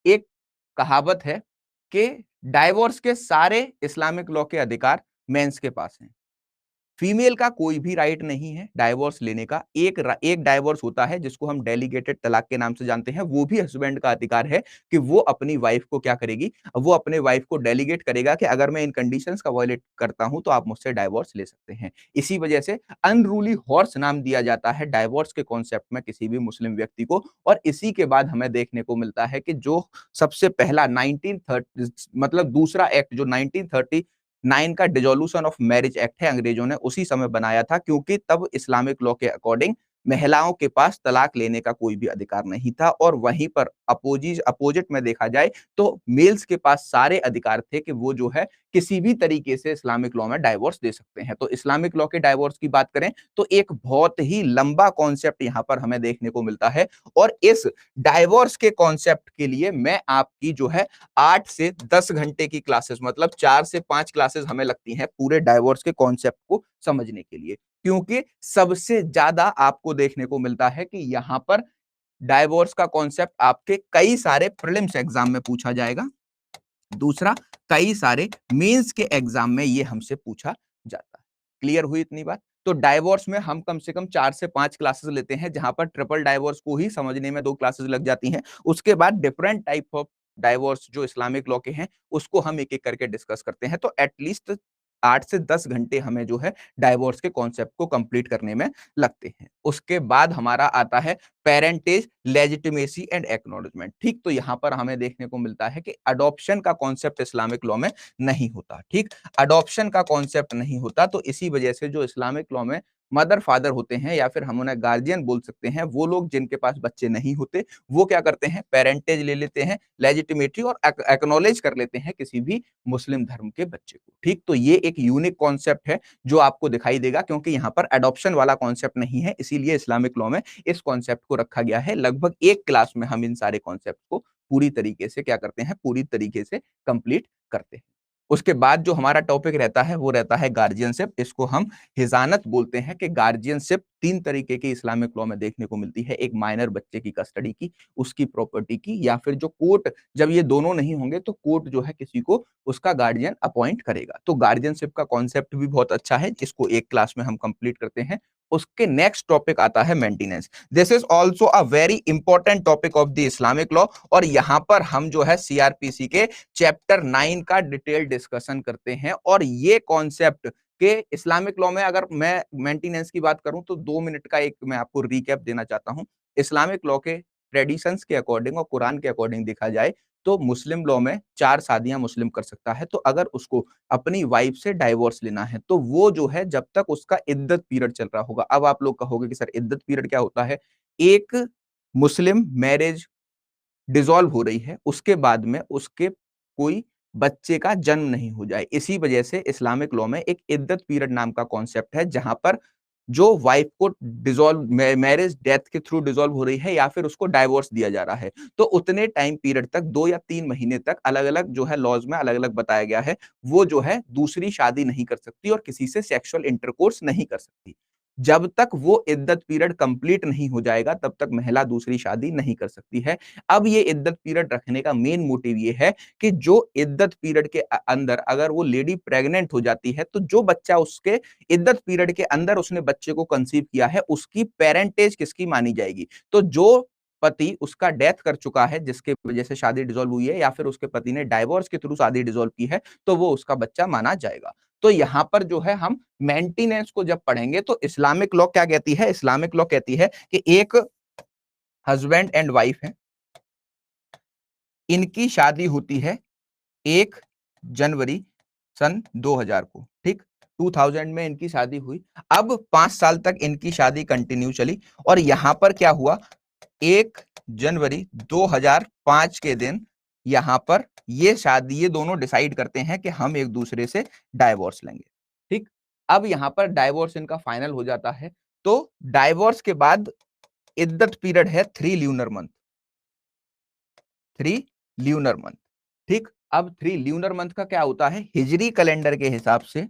एक कहावत है कि डाइवोर्स के सारे इस्लामिक लॉ के अधिकार मेंस के पास हैं। फीमेल का कोई भी राइट नहीं है डाइवोर्स लेने का। एक डाइवोर्स होता है जिसको हम डेलीगेटेड तलाक के नाम से जानते हैं, वो भी हस्बैंड का अधिकार है कि वो अपनी वाइफ को क्या करेगी, वो अपने वाइफ को डेलीगेट करेगा कि अगर मैं इन कंडीशंस का वायलेट करता हूं तो आप मुझसे डाइवोर्स ले सकते हैं। इसी वजह से अनरूली हॉर्स नाम दिया जाता है डाइवोर्स के कॉन्सेप्ट में किसी भी मुस्लिम व्यक्ति को। और इसी के बाद हमें देखने को मिलता है कि जो सबसे पहला 1930 मतलब दूसरा एक्ट जो 1939 का डिसोल्यूशन ऑफ मैरिज एक्ट है, अंग्रेजों ने उसी समय बनाया था, क्योंकि तब इस्लामिक लॉ के अकॉर्डिंग महिलाओं के पास तलाक लेने का कोई भी अधिकार नहीं था, और वहीं पर अपोजिट में देखा जाए तो मेल्स के पास सारे अधिकार थे कि वो जो है किसी भी तरीके से इस्लामिक लॉ में डाइवोर्स दे सकते हैं। तो इस्लामिक लॉ के डाइवोर्स की बात करें तो एक बहुत ही लंबा कॉन्सेप्ट यहां पर हमें देखने को मिलता है, और इस डाइवोर्स के कॉन्सेप्ट के लिए मैं आपकी जो है 8 से 10 घंटे की क्लासेस, मतलब 4 से 5 क्लासेस हमें लगती हैं पूरे डाइवोर्स के कॉन्सेप्ट को समझने के लिए, क्योंकि सबसे ज्यादा आपको देखने को मिलता है कि यहां पर डाइवोर्स का कॉन्सेप्ट आपके कई सारे प्रीलिम्स एग्जाम में पूछा जाएगा। दूसरा, कई सारे मेंस के एग्जाम में ये हमसे पूछा जाता है। क्लियर हुई इतनी बात? तो डाइवोर्स में हम कम से कम 4 से 5 क्लासेस लेते हैं, जहां पर ट्रिपल डाइवोर्स को ही समझने में 2 क्लासेस लग जाती हैं। उसके बाद डिफरेंट टाइप ऑफ डाइवोर्स जो इस्लामिक लॉ के हैं, उसको हम एक-एक करके डिस्कस करते हैं। तो एटलीस्ट 8 से 10 घंटे हमें जो है डाइवोर्स के कॉन्सेप्ट को कंप्लीट करने में लगते हैं। उसके बाद हमारा आता है पेरेंटेज, लेजिटिमेसी एंड एक्नॉलेजमेंट। ठीक, तो यहां पर हमें देखने को मिलता है कि अडॉप्शन का कॉन्सेप्ट इस्लामिक लॉ में नहीं होता। ठीक, अडॉप्शन का कॉन्सेप्ट नहीं होता, तो इसी वजह से जो इस्लामिक लॉ में मदर फादर होते हैं, या फिर हम उन्हें गार्जियन बोल सकते हैं, वो लोग जिनके पास बच्चे नहीं होते, वो क्या करते हैं, पेरेंटेज ले लेते हैं, लेजिटिमेटी और एक्नॉलेज कर लेते हैं किसी भी मुस्लिम धर्म के बच्चे को। ठीक, तो ये एक यूनिक कॉन्सेप्ट है जो आपको दिखाई देगा, क्योंकि यहाँ पर अडॉप्शन वाला कॉन्सेप्ट नहीं है, इसीलिए इस्लामिक लॉ में इस कॉन्सेप्ट को रखा गया है। लगभग एक क्लास में हम इन सारे कॉन्सेप्ट को पूरी तरीके से क्या करते हैं, पूरी तरीके से कंप्लीट करते हैं। उसके बाद जो हमारा टॉपिक रहता है वो रहता है गार्जियनशिप। इसको हम हिजानत बोलते हैं कि गार्जियनशिप 3 तरीके की इस्लामिक लॉ में देखने को मिलती है। एक माइनर बच्चे की कस्टडी की, उसकी प्रॉपर्टी की, या फिर जो कोर्ट, जब ये दोनों नहीं होंगे तो कोर्ट जो है किसी को उसका गार्डियन अपॉइंट करेगा। तो गार्डियनशिप का कॉन्सेप्ट भी बहुत अच्छा है, जिसको एक क्लास में हम कंप्लीट करते हैं। उसके नेक्स्ट टॉपिक आता है maintenance. This is also a very important topic of the Islamic law, और यहां पर हम जो है सीआरपीसी के चैप्टर 9 का डिटेल डिस्कशन करते हैं। और ये कॉन्सेप्ट के इस्लामिक लॉ में अगर मैं मेंटेनेंस की बात करूं तो 2 मिनट का एक मैं आपको रिकैप देना चाहता हूं। इस्लामिक लॉ के ट्रेडिशंस के अकॉर्डिंग और कुरान के अकॉर्डिंग देखा जाए तो मुस्लिम लॉ में 4 शादियां मुस्लिम कर सकता है। तो अगर उसको अपनी वाइफ से डाइवोर्स लेना है तो वो जो है जब तक उसका इद्दत पीरियड चल रहा होगा। अब आप लोग कहोगे कि सर इद्दत पीरियड क्या होता है? एक मुस्लिम मैरिज डिसॉल्व हो रही है, उसके बाद में उसके कोई बच्चे का जन्म नहीं हो जाए। इसी वजह से इस्लामिक लॉ में एक इद्दत पीरियड नाम का कॉन्सेप्ट है, जहां पर जो वाइफ को डिसॉल्व मैरिज डेथ के थ्रू डिसॉल्व हो रही है या फिर उसको डाइवोर्स दिया जा रहा है, तो उतने टाइम पीरियड तक 2 या 3 महीने तक अलग-अलग जो है लॉज में अलग-अलग बताया गया है, वो जो है दूसरी शादी नहीं कर सकती और किसी से सेक्सुअल इंटरकोर्स नहीं कर सकती। जब तक वो इद्दत पीरियड कंप्लीट नहीं हो जाएगा तब तक महिला दूसरी शादी नहीं कर सकती है। अब ये इद्दत पीरियड रखने का मेन मोटिव ये है कि जो इद्दत पीरियड के अंदर अगर वो लेडी प्रेग्नेंट हो जाती है तो जो बच्चा उसके इद्दत पीरियड के अंदर उसने बच्चे को कंसीव किया है उसकी पेरेंटेज किसकी मानी जाएगी। तो जो पति उसका डेथ कर चुका है जिसके वजह से शादी डिसॉल्व हुई है या फिर उसके पति ने डाइवोर्स के थ्रू शादी डिसॉल्व की है तो वो उसका बच्चा माना जाएगा। तो यहां पर जो है हम मेंटेनेंस को जब पढ़ेंगे तो इस्लामिक लॉ क्या कहती है? इस्लामिक लॉ कहती है कि एक हस्बैंड एंड वाइफ है, इनकी शादी होती है 1 जनवरी सन 2000 को। ठीक, 2000 में इनकी शादी हुई। अब 5 साल तक इनकी शादी कंटिन्यू चली और यहां पर क्या हुआ, 1 जनवरी 2005 के दिन यहां पर ये दोनों डिसाइड करते हैं कि हम एक दूसरे से डाइवोर्स लेंगे। ठीक, अब यहां पर डाइवोर्स इनका फाइनल हो जाता है। तो डाइवोर्स के बाद इद्दत पीरियड है 3 ल्यूनर मंथ। 3 lunar month. ठीक, अब 3 ल्यूनर मंथ का क्या होता है? हिजरी कैलेंडर के हिसाब से,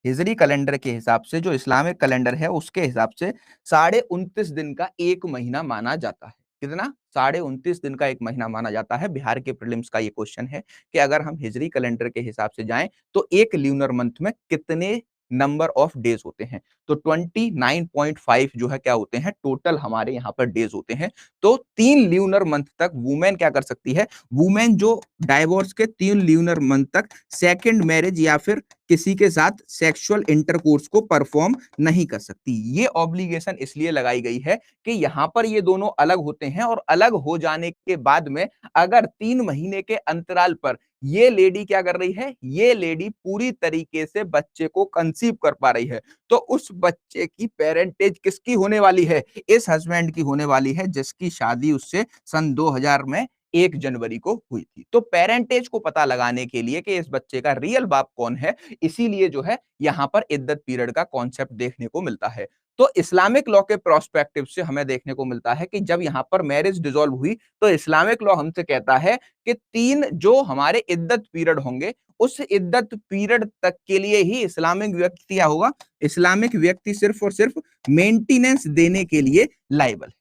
हिजरी कैलेंडर के हिसाब से जो इस्लामिक कैलेंडर है उसके हिसाब से 29.5 दिन का एक महीना माना जाता है। कितना? 29.5 दिन का एक महीना माना जाता है। बिहार के प्रीलिम्स का ये क्वेश्चन है कि अगर हम हिजरी कैलेंडर के हिसाब से जाएं तो एक ल्यूनर मंथ में कितने नंबर ऑफ डेज होते हैं? तो 29.5 जो है क्या होते हैं, टोटल हमारे यहाँ पर डेज होते हैं। तो 3 ल्यूनर मंथ तक वुमेन क्या कर सकती है? वुमेन जो डाइवोर्स के 3 ल्यूनर मंथ तक सेकंड मैरिज या फिर किसी के साथ सेक्सुअल इंटरकोर्स को परफॉर्म नहीं कर सकती। ये ऑब्लिगेशन इसलिए लगाई गई है कि यहां पर ये दोनों अलग होते हैं और अलग हो जाने के बाद में अगर 3 महीने के अंतराल पर ये लेडी क्या कर रही है, ये लेडी पूरी तरीके से बच्चे को कंसीव कर पा रही है, तो उस बच्चे की पेरेंटेज किसकी होने वाली है, इस हस्बैंड की होने वाली है जिसकी शादी उससे सन 2000 में 1 जनवरी को हुई थी। तो पेरेंटेज को पता लगाने के लिए कि इस बच्चे का रियल बाप कौन है, इसीलिए जो है यहां पर इद्दत पीरियड का कॉन्सेप्ट देखने को मिलता है। तो इस्लामिक लॉ के प्रोस्पेक्टिव से हमें देखने को मिलता है कि जब यहां पर मैरिज डिसॉल्व हुई तो इस्लामिक लॉ हमसे कहता है कि 3 जो हमारे इद्दत पीरियड होंगे, उस इद्दत पीरियड तक के लिए ही इस्लामिक व्यक्ति क्या होगा, इस्लामिक व्यक्ति सिर्फ और सिर्फ मेंटेनेंस देने के लिए लायबल है।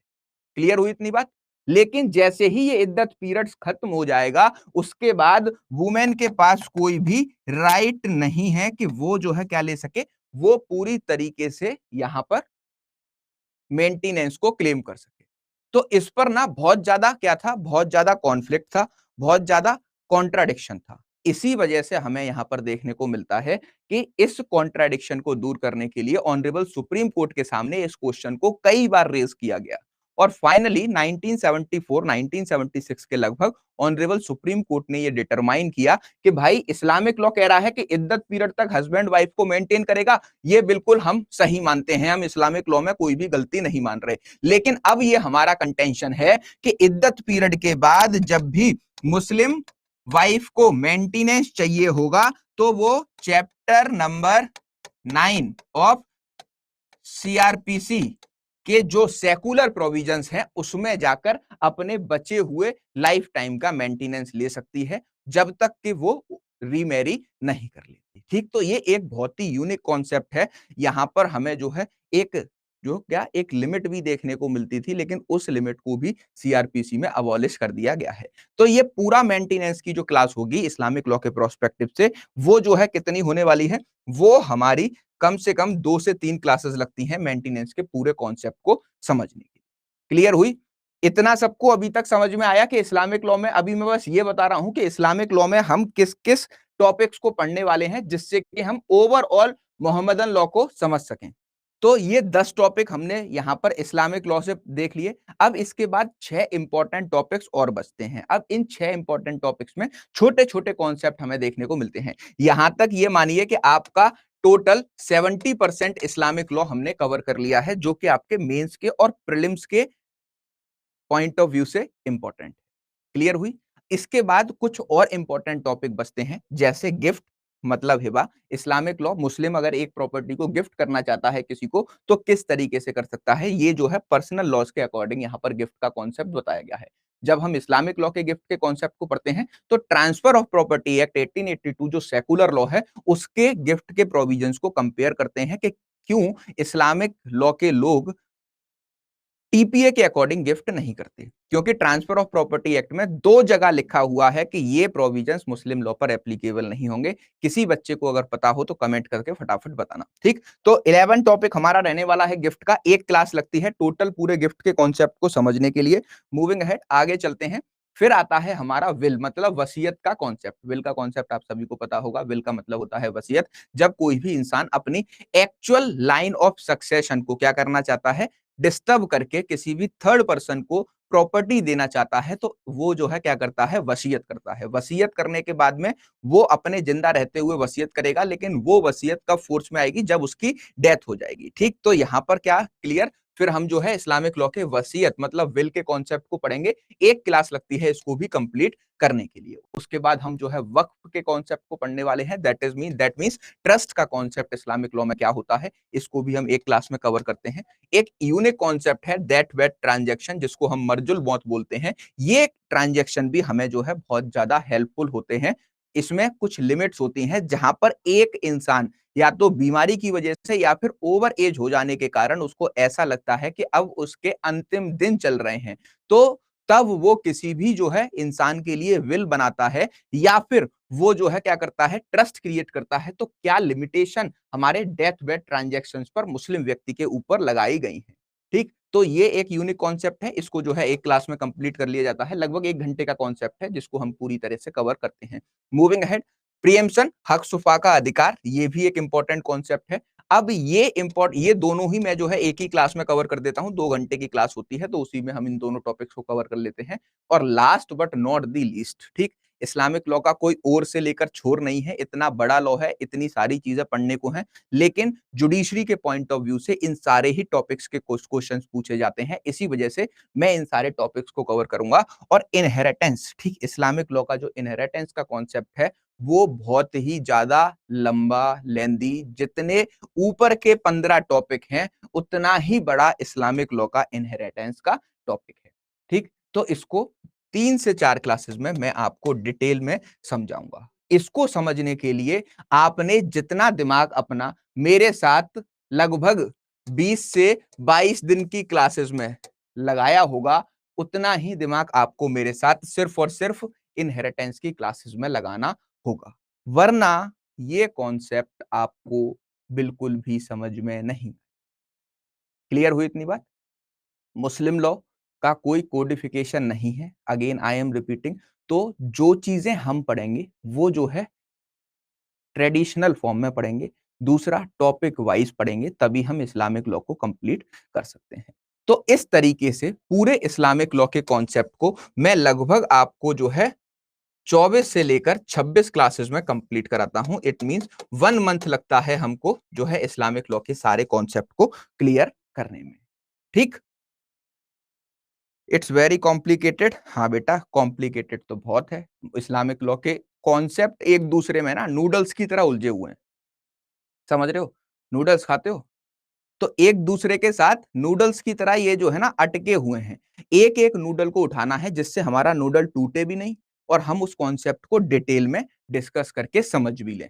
क्लियर हुई इतनी बात। लेकिन जैसे ही ये इद्दत पीरियड खत्म हो जाएगा, उसके बाद वुमेन के पास कोई भी राइट नहीं है कि वो जो है क्या ले सके, वो पूरी तरीके से यहां पर मेंटेनेंस को क्लेम कर सके। तो इस पर ना बहुत ज्यादा क्या था, बहुत ज्यादा कॉन्फ्लिक्ट था, बहुत ज्यादा कॉन्ट्राडिक्शन था। इसी वजह से हमें यहां पर देखने को मिलता है कि इस कॉन्ट्राडिक्शन को दूर करने के लिए ऑनरेबल सुप्रीम कोर्ट के सामने इस क्वेश्चन को कई बार रेज किया गया और फाइनली 1974-1976 के लगभग ऑनरेबल सुप्रीम कोर्ट ने यह डिटरमाइन किया कि भाई इस्लामिक लॉ कह रहा है कि इद्दत पीरियड तक हस्बैंड वाइफ को मेंटेन करेगा, ये बिल्कुल हम सही मानते हैं, हम इस्लामिक लॉ में कोई भी गलती नहीं मान रहे। लेकिन अब ये हमारा कंटेंशन है कि इद्दत पीरियड के बाद जब भी मुस्लिम वाइफ को मेंटेनेंस चाहिए होगा तो वो चैप्टर नंबर 9 ऑफ सीआरपीसी के जो सेकुलर प्रोविजंस हैं उसमें जाकर अपने बचे हुए लाइफ टाइम का मेंटेनेंस ले सकती है, जब तक कि वो रीमैरी नहीं कर लेती। ठीक, तो ये एक बहुत ही यूनिक कॉन्सेप्ट है। यहां पर हमें जो है एक जो क्या एक लिमिट भी देखने को मिलती थी, लेकिन उस लिमिट को भी सीआरपीसी में अबॉलिश कर दिया गया है। तो ये पूरा मेंटेनेंस की जो क्लास होगी इस्लामिक लॉ के प्रोस्पेक्टिव से, वो जो है कितनी होने वाली है, वो हमारी कम से कम 2 से 3 क्लासेस लगती हैं मेंटेनेंस के पूरे कॉन्सेप्ट को समझने की। क्लियर हुई? इतना सबको अभी तक समझ में आया कि इस्लामिक लॉ में, अभी मैं बस ये बता रहा हूं कि इस्लामिक लॉ में हम किस किस टॉपिक्स को पढ़ने वाले हैं जिससे कि हम ओवरऑल मोहम्मदन लॉ को समझ सकें। तो ये 10 टॉपिक हमने यहां पर इस्लामिक लॉ से देख लिए। अब इसके बाद 6 इंपॉर्टेंट टॉपिक्स और बचते हैं। अब इन 6 इंपॉर्टेंट टॉपिक्स में छोटे छोटे कॉन्सेप्ट हमें देखने को मिलते हैं। यहां तक ये मानिए कि आपका टोटल 70% इस्लामिक लॉ हमने कवर कर लिया है, जो कि आपके मेंस के और प्रीलिम्स के पॉइंट ऑफ व्यू से इंपॉर्टेंट। क्लियर हुई? इसके बाद कुछ और इंपॉर्टेंट टॉपिक बचते हैं, जैसे गिफ्ट मतलब हिबा। इस्लामिक लॉ, मुस्लिम अगर एक प्रॉपर्टी को गिफ्ट करना चाहता है किसी को तो किस तरीके से कर सकता है, ये जो है पर्सनल लॉज के अकॉर्डिंग यहाँ पर गिफ्ट का कॉन्सेप्ट बताया गया है। जब हम इस्लामिक लॉ के गिफ्ट के कॉन्सेप्ट को पढ़ते हैं तो ट्रांसफर ऑफ प्रॉपर्टी एक्ट 1882 जो सेकुलर लॉ है उसके गिफ्ट के प्रोविजंस को कंपेयर करते हैं कि क्यों इस्लामिक लॉ के लोग टीपीए के अकॉर्डिंग गिफ्ट नहीं करते, क्योंकि ट्रांसफर ऑफ प्रॉपर्टी एक्ट में 2 जगह लिखा हुआ है कि ये प्रोविजंस मुस्लिम लॉ पर एप्लीकेबल नहीं होंगे। किसी बच्चे को अगर पता हो तो कमेंट करके फटाफट बताना। ठीक, तो 11 टॉपिक हमारा रहने वाला है गिफ्ट का। एक क्लास लगती है टोटल पूरे गिफ्ट के कॉन्सेप्ट को समझने के लिए। मूविंग अहेड, आगे चलते हैं। फिर आता है हमारा विल मतलब वसीयत का कॉन्सेप्ट। विल का कॉन्सेप्ट आप सभी को पता होगा। विल का मतलब होता है वसीयत। जब कोई भी इंसान अपनी एक्चुअल लाइन ऑफ सक्सेशन को क्या करना चाहता है, डिस्टर्ब करके किसी भी थर्ड पर्सन को प्रॉपर्टी देना चाहता है, तो वो जो है क्या करता है, वसीयत करता है। वसीयत करने के बाद में वो अपने जिंदा रहते हुए वसीयत करेगा, लेकिन वो वसीयत कब फोर्स में आएगी, जब उसकी डेथ हो जाएगी। ठीक, तो यहां पर क्या क्लियर, फिर हम जो है इस्लामिक लॉ के वसीयत मतलब विल के कॉन्सेप्ट को पढ़ेंगे। एक क्लास लगती है इसको भी कंप्लीट करने के लिए। उसके बाद हम जो है वक्फ के कॉन्सेप्ट को पढ़ने वाले हैं। दैट मींस ट्रस्ट का कॉन्सेप्ट इस्लामिक लॉ में क्या होता है, इसको भी हम एक क्लास में कवर करते हैं। एक यूनिक कॉन्सेप्ट है दैट वेट ट्रांजैक्शन, जिसको हम मर्जुल मौत बोलते हैं। ये ट्रांजैक्शन भी हमें जो है बहुत ज्यादा हेल्पफुल होते हैं। इसमें कुछ लिमिट्स होती हैं जहां पर एक इंसान या तो बीमारी की वजह से या फिर ओवर एज हो जाने के कारण उसको ऐसा लगता है कि अब उसके अंतिम दिन चल रहे हैं, तो तब वो किसी भी जो है इंसान के लिए विल बनाता है या फिर वो जो है क्या करता है, ट्रस्ट क्रिएट करता है। तो क्या लिमिटेशन हमारे डेथ बेड ट्रांजैक्शंस पर मुस्लिम व्यक्ति के ऊपर लगाई गई हैं। ठीक, तो ये एक यूनिक कॉन्सेप्ट है। इसको जो है एक क्लास में कंप्लीट कर लिया जाता है। लगभग 1 घंटे का कॉन्सेप्ट है जिसको हम पूरी तरह से कवर करते हैं। मूविंग अहेड, प्रियम्पशन, हक शुफा का अधिकार, ये भी एक इंपॉर्टेंट कॉन्सेप्ट है। अब ये दोनों ही मैं जो है एक ही क्लास में कवर कर देता हूं, 2 घंटे की क्लास होती है तो उसी में हम इन दोनों टॉपिक्स को कवर कर लेते हैं। और last but not the least, ठीक, इस्लामिक लॉ का कोई ओर से लेकर छोर नहीं है, इतना बड़ा लॉ है, इतनी सारी चीजें पढ़ने को हैं, लेकिन जुडिशरी के पॉइंट ऑफ व्यू से इन सारे ही टॉपिक्स के क्वेश्चन पूछे जाते हैं, इसी वजह से मैं इन सारे टॉपिक्स को कवर करूंगा। और इनहेरिटेंस, ठीक, इस्लामिक लॉ का जो इनहेरिटेंस का कॉन्सेप्ट है वो बहुत ही ज्यादा लंबा, लेंदी, जितने ऊपर के 15 टॉपिक हैं उतना ही बड़ा इस्लामिक लॉ का इनहेरिटेंस का टॉपिक है। ठीक, तो इसको 3 से 4 क्लासेस में मैं आपको डिटेल में समझाऊंगा। इसको समझने के लिए आपने जितना दिमाग अपना मेरे साथ लगभग 20 से 22 दिन की क्लासेस में लगाया होगा, उतना ही दिमाग आपको मेरे साथ सिर्फ और सिर्फ इनहेरिटेंस की क्लासेस में लगाना होगा, वरना ये कॉन्सेप्ट आपको बिल्कुल भी समझ में नहीं। क्लियर हुई इतनी बात? मुस्लिम लॉ का कोई कोडिफिकेशन नहीं है, अगेन आई एम रिपीटिंग। तो जो चीजें हम पढ़ेंगे वो जो है ट्रेडिशनल फॉर्म में पढ़ेंगे, दूसरा टॉपिक वाइज पढ़ेंगे, तभी हम इस्लामिक लॉ को कंप्लीट कर सकते हैं। तो इस तरीके से पूरे इस्लामिक लॉ के कॉन्सेप्ट को मैं लगभग आपको जो है 24 से लेकर 26 क्लासेस में कंप्लीट कराता हूं। इट मींस 1 मंथ लगता है हमको जो है इस्लामिक लॉ के सारे कॉन्सेप्ट को क्लियर करने में। ठीक, इट्स वेरी कॉम्प्लिकेटेड। हाँ बेटा, कॉम्प्लिकेटेड तो बहुत है। इस्लामिक लॉ के कॉन्सेप्ट एक दूसरे में ना नूडल्स की तरह उलझे हुए हैं, समझ रहे हो? नूडल्स खाते हो तो एक दूसरे के साथ नूडल्स की तरह ये जो है ना अटके हुए हैं। एक एक नूडल को उठाना है जिससे हमारा नूडल टूटे भी नहीं और हम उस कॉन्सेप्ट को डिटेल में डिस्कस करके समझ भी लें।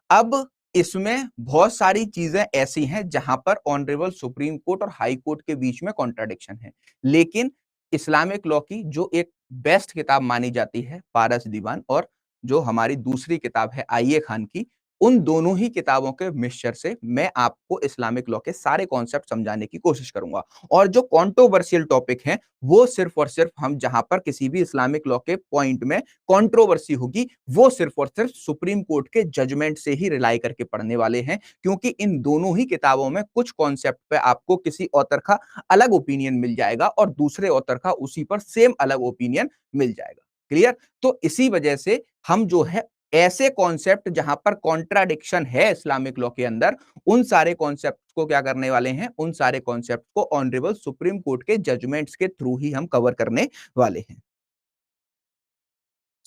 अब इसमें बहुत सारी चीजें ऐसी हैं जहां पर ऑनरेबल सुप्रीम कोर्ट और हाई कोर्ट के बीच में कॉन्ट्राडिक्शन है, लेकिन इस्लामिक लॉ की जो एक बेस्ट किताब मानी जाती है पारस दीवान, और जो हमारी दूसरी किताब है आईए खान की, उन दोनों ही किताबों के मिक्सचर से मैं आपको इस्लामिक लॉ के सारे कॉन्सेप्ट समझाने की कोशिश करूंगा। और जो कंट्रोवर्शियल टॉपिक हैं वो सिर्फ और सिर्फ हम जहां पर किसी भी इस्लामिक लॉ के पॉइंट में कंट्रोवर्सी होगी वो सिर्फ और सिर्फ सुप्रीम कोर्ट के जजमेंट से ही रिलाई करके पढ़ने वाले हैं, क्योंकि इन दोनों ही किताबों में कुछ कॉन्सेप्ट पे आपको किसी ऑथर का अलग ओपिनियन मिल जाएगा और दूसरे ऑथर का उसी पर सेम अलग ओपिनियन मिल जाएगा। क्लियर? तो इसी वजह से हम जो है ऐसे कॉन्सेप्ट जहां पर कॉन्ट्राडिक्शन है इस्लामिक लॉ के अंदर, उन सारे कॉन्सेप्ट को क्या करने वाले हैं, उन सारे कॉन्सेप्ट को ऑनरेबल सुप्रीम कोर्ट के जजमेंट्स के थ्रू ही हम कवर करने वाले हैं।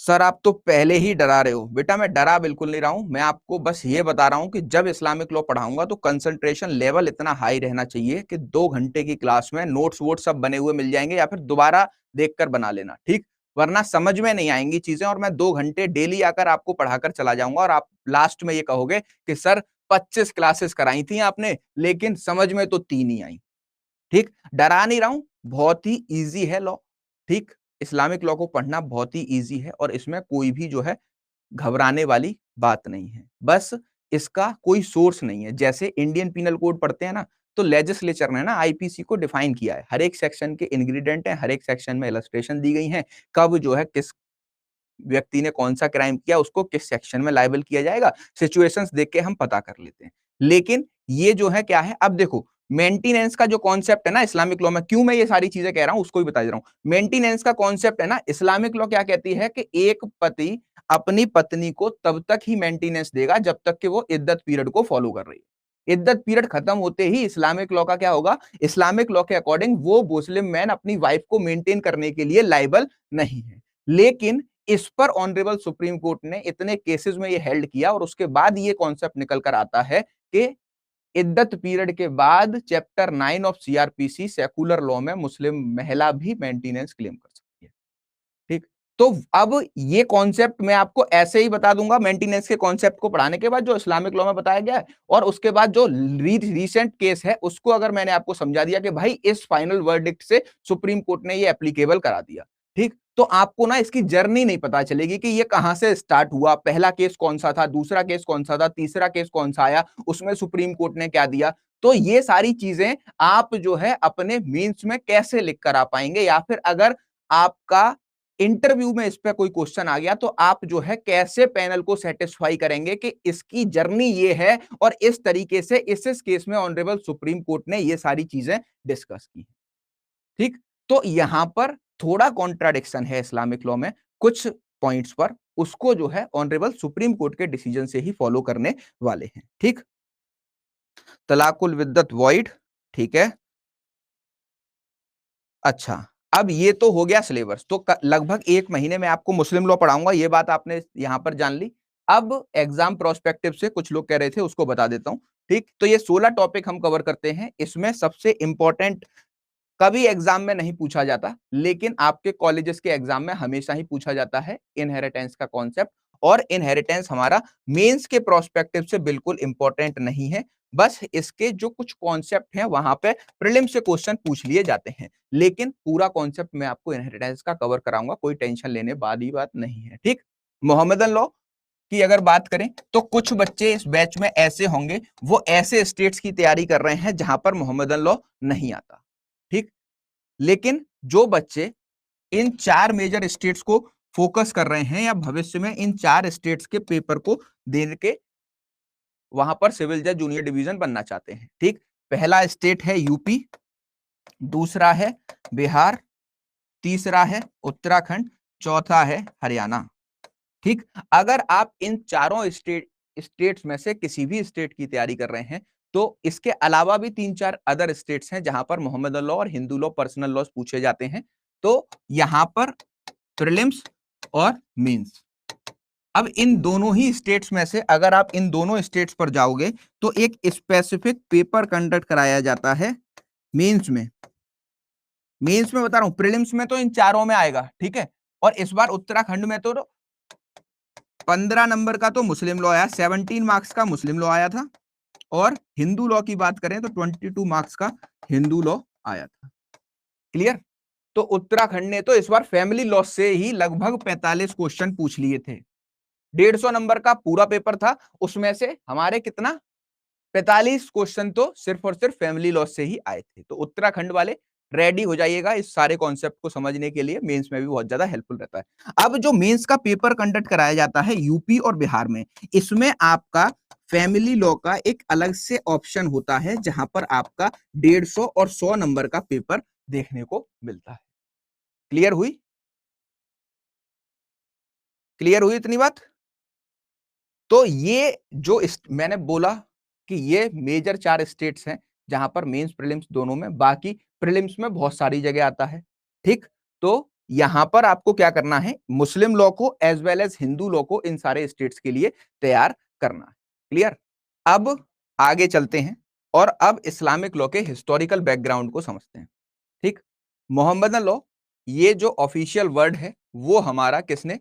सर आप तो पहले ही डरा रहे हो। बेटा मैं डरा बिल्कुल नहीं रहा हूं, मैं आपको बस ये बता रहा हूं कि जब इस्लामिक लॉ पढ़ाऊंगा तो कंसंट्रेशन लेवल इतना हाई रहना चाहिए कि 2 घंटे की क्लास में नोट्स वोट सब बने हुए मिल जाएंगे, या फिर दोबारा देखकर बना लेना, ठीक? वरना समझ में नहीं आएंगी चीजें और मैं 2 घंटे डेली आकर आपको पढ़ाकर चला जाऊंगा और आप लास्ट में ये कहोगे कि सर 25 क्लासेस कराई थी आपने लेकिन समझ में तो 3 ही आई। ठीक, डरा नहीं रहा हूं, बहुत ही इजी है लॉ। ठीक, इस्लामिक लॉ को पढ़ना बहुत ही इजी है और इसमें कोई भी जो है घबराने वाली बात नहीं है। बस इसका कोई सोर्स नहीं है। जैसे इंडियन पीनल कोड पढ़ते हैं ना, तो लेजिस्लेचर ने ना आईपीसी को डिफाइन किया है, हर एक सेक्शन के इंग्रेडिएंट है, हर एक सेक्शन में इलस्ट्रेशन दी गई है, कब जो है किस व्यक्ति ने कौन सा क्राइम किया उसको किस सेक्शन में लायबल किया जाएगा, सिचुएशंस देख के हम पता कर लेते हैं। लेकिन ये जो है क्या है, अब देखो मेंटेनेंस का जो कॉन्सेप्ट है ना इस्लामिक लॉ में, क्यों मैं ये सारी चीजें कह रहा हूं उसको भी बता दे रहा हूं। मेंटेनेंस का कॉन्सेप्ट है ना, इस्लामिक लॉ क्या कहती है कि एक पति अपनी पत्नी को तब तक ही मेंटेनेंस देगा जब तक कि वो इद्दत पीरियड को फॉलो कर रही है। इद्दत पीरियड खत्म होते ही इस्लामिक लॉ का क्या होगा, इस्लामिक लॉ के अकॉर्डिंग वो मुस्लिम मैन अपनी वाइफ को मेंटेन करने के लिए लायबल नहीं है। लेकिन इस पर ऑनरेबल सुप्रीम कोर्ट ने इतने केसेस में ये हेल्ड किया और उसके बाद ये कॉन्सेप्ट निकल कर आता है कि इद्दत पीरियड के बाद chapter 9 of CrPC secular law में मुस्लिम महिला भी मेंटेनेंस क्लेम कर सकती है। ठीक, तो अब ये कॉन्सेप्ट मैं आपको ऐसे ही बता दूंगा मेंटेनेंस के कॉन्सेप्ट को पढ़ाने के बाद जो इस्लामिक लॉ में बताया गया है, और उसके बाद जो रीसेंट केस है उसको अगर मैंने आपको समझा दिया कि भाई इस फाइनल वर्डिक्ट से सुप्रीम कोर्ट ने ये एप्लीकेबल करा दिया, ठीक, तो आपको ना इसकी जर्नी नहीं पता चलेगी कि ये कहां से स्टार्ट हुआ, पहला केस कौन सा था, दूसरा केस कौन सा था, तीसरा केस कौन सा आया, उसमें सुप्रीम कोर्ट ने क्या दिया। तो ये सारी चीजें आप जो है अपने मीन्स में कैसे लिख कर आ पाएंगे, या फिर अगर आपका इंटरव्यू में इस पे कोई क्वेश्चन आ गया तो आप जो है कैसे पैनल को सेटिस्फाई करेंगे कि इसकी जर्नी ये है और इस तरीके से इस केस में ऑनरेबल सुप्रीम कोर्ट ने ये सारी चीजें डिस्कस की। ठीक, तो यहां पर थोड़ा कॉन्ट्राडिक्शन है इस्लामिक लॉ में कुछ पॉइंट्स पर, उसको जो है ऑनरेबल सुप्रीम कोर्ट के डिसीजन से ही फॉलो करने वाले हैं। ठीक, तलाकुल विद्दत वॉइड, ठीक है। अच्छा, अब ये तो हो गया सिलेबस, तो लगभग 1 महीने में आपको मुस्लिम लॉ पढ़ाऊंगा, ये बात आपने यहां पर जान ली। अब एग्जाम प्रोस्पेक्टिव से कुछ लोग कह रहे थे, उसको बता देता हूं। ठीक, तो ये 16 टॉपिक हम कवर करते हैं, इसमें सबसे इंपॉर्टेंट कभी एग्जाम में नहीं पूछा जाता, लेकिन आपके कॉलेजेस के एग्जाम में हमेशा ही पूछा जाता है, इनहेरिटेंस का कॉन्सेप्ट। और इनहेरिटेंस हमारा मेंस के प्रोस्पेक्टिव से बिल्कुल इंपॉर्टेंट नहीं है, बस इसके जो कुछ कॉन्सेप्ट हैं वहां पे प्रीलिम से क्वेश्चन पूछ लिए जाते हैं, लेकिन पूरा कॉन्सेप्ट मैं आपको इनहेरिटेंस का कवर कराऊंगा, कोई टेंशन लेने वाली बात नहीं है। ठीक, मोहम्मदन लॉ की अगर बात करें तो कुछ बच्चे इस बैच में ऐसे होंगे, वो ऐसे स्टेट्स की तैयारी कर रहे हैं जहां पर मोहम्मदन लॉ नहीं आता। ठीक, लेकिन जो बच्चे इन 4 मेजर स्टेट्स को फोकस कर रहे हैं या भविष्य में इन 4 स्टेट्स के पेपर को दे के वहां पर सिविल जज जूनियर डिवीजन बनना चाहते हैं। ठीक, पहला स्टेट है यूपी, दूसरा है बिहार, तीसरा है उत्तराखंड, चौथा है हरियाणा। ठीक, अगर आप इन चारों स्टेट्स में से किसी भी स्टेट की तैयारी कर रहे हैं तो इसके अलावा भी 3-4 अदर स्टेट्स हैं जहां पर मोहम्मदन लॉ और हिंदू लॉ पर्सनल लॉज पूछे जाते हैं, तो यहां पर प्रीलिम्स और मेंस, अब इन दोनों ही स्टेट्स में से अगर आप इन दोनों स्टेट्स पर जाओगे तो एक स्पेसिफिक पेपर कंडक्ट कराया जाता है मेंस में। मेंस में बता रहा हूं, प्रीलिम्स में तो इन चारों में आएगा, ठीक है। और इस बार उत्तराखंड में तो 15 नंबर का तो मुस्लिम लॉ आया, 17 मार्क्स का मुस्लिम लॉ आया था, और हिंदू लॉ की बात करें तो 22 मार्क्स का हिंदू लॉ आया था। क्लियर, तो उत्तराखंड ने तो इस बार फैमिली लॉ से ही लगभग 45 क्वेश्चन पूछ लिए थे। 150 नंबर का पूरा पेपर था, उसमें से हमारे कितना 45 क्वेश्चन तो सिर्फ और सिर्फ फैमिली लॉ से ही आए थे। तो उत्तराखंड वाले रेडी हो जाइएगा इस सारे कॉन्सेप्ट को समझने के लिए, मेंस में भी बहुत ज्यादा हेल्पफुल रहता है। अब जो मेंस का पेपर कंडक्ट कराया जाता है यूपी और बिहार में, इसमें आपका फैमिली लॉ का एक अलग से ऑप्शन होता है जहां पर आपका 150 और 100 नंबर का पेपर देखने को मिलता है। क्लियर हुई? क्लियर हुई इतनी बात? तो ये जो मैंने बोला कि ये मेजर 4 स्टेट्स हैं जहां पर मेंस प्रीलिम्स दोनों में, बाकी प्रीलिम्स में बहुत सारी जगह आता है। ठीक, तो यहां पर आपको क्या करना है, मुस्लिम लॉ को as well as Hindu law को इन सारे स्टेट्स के लिए तैयार करना है। क्लियर, अब आगे चलते हैं और अब इस्लामिक लॉ के हिस्टोरिकल बैकग्राउंड को समझते हैं। ठीक, मोहम्मदन लॉ ये जो ऑफिशियल वर्ड है वो हमारा किसने,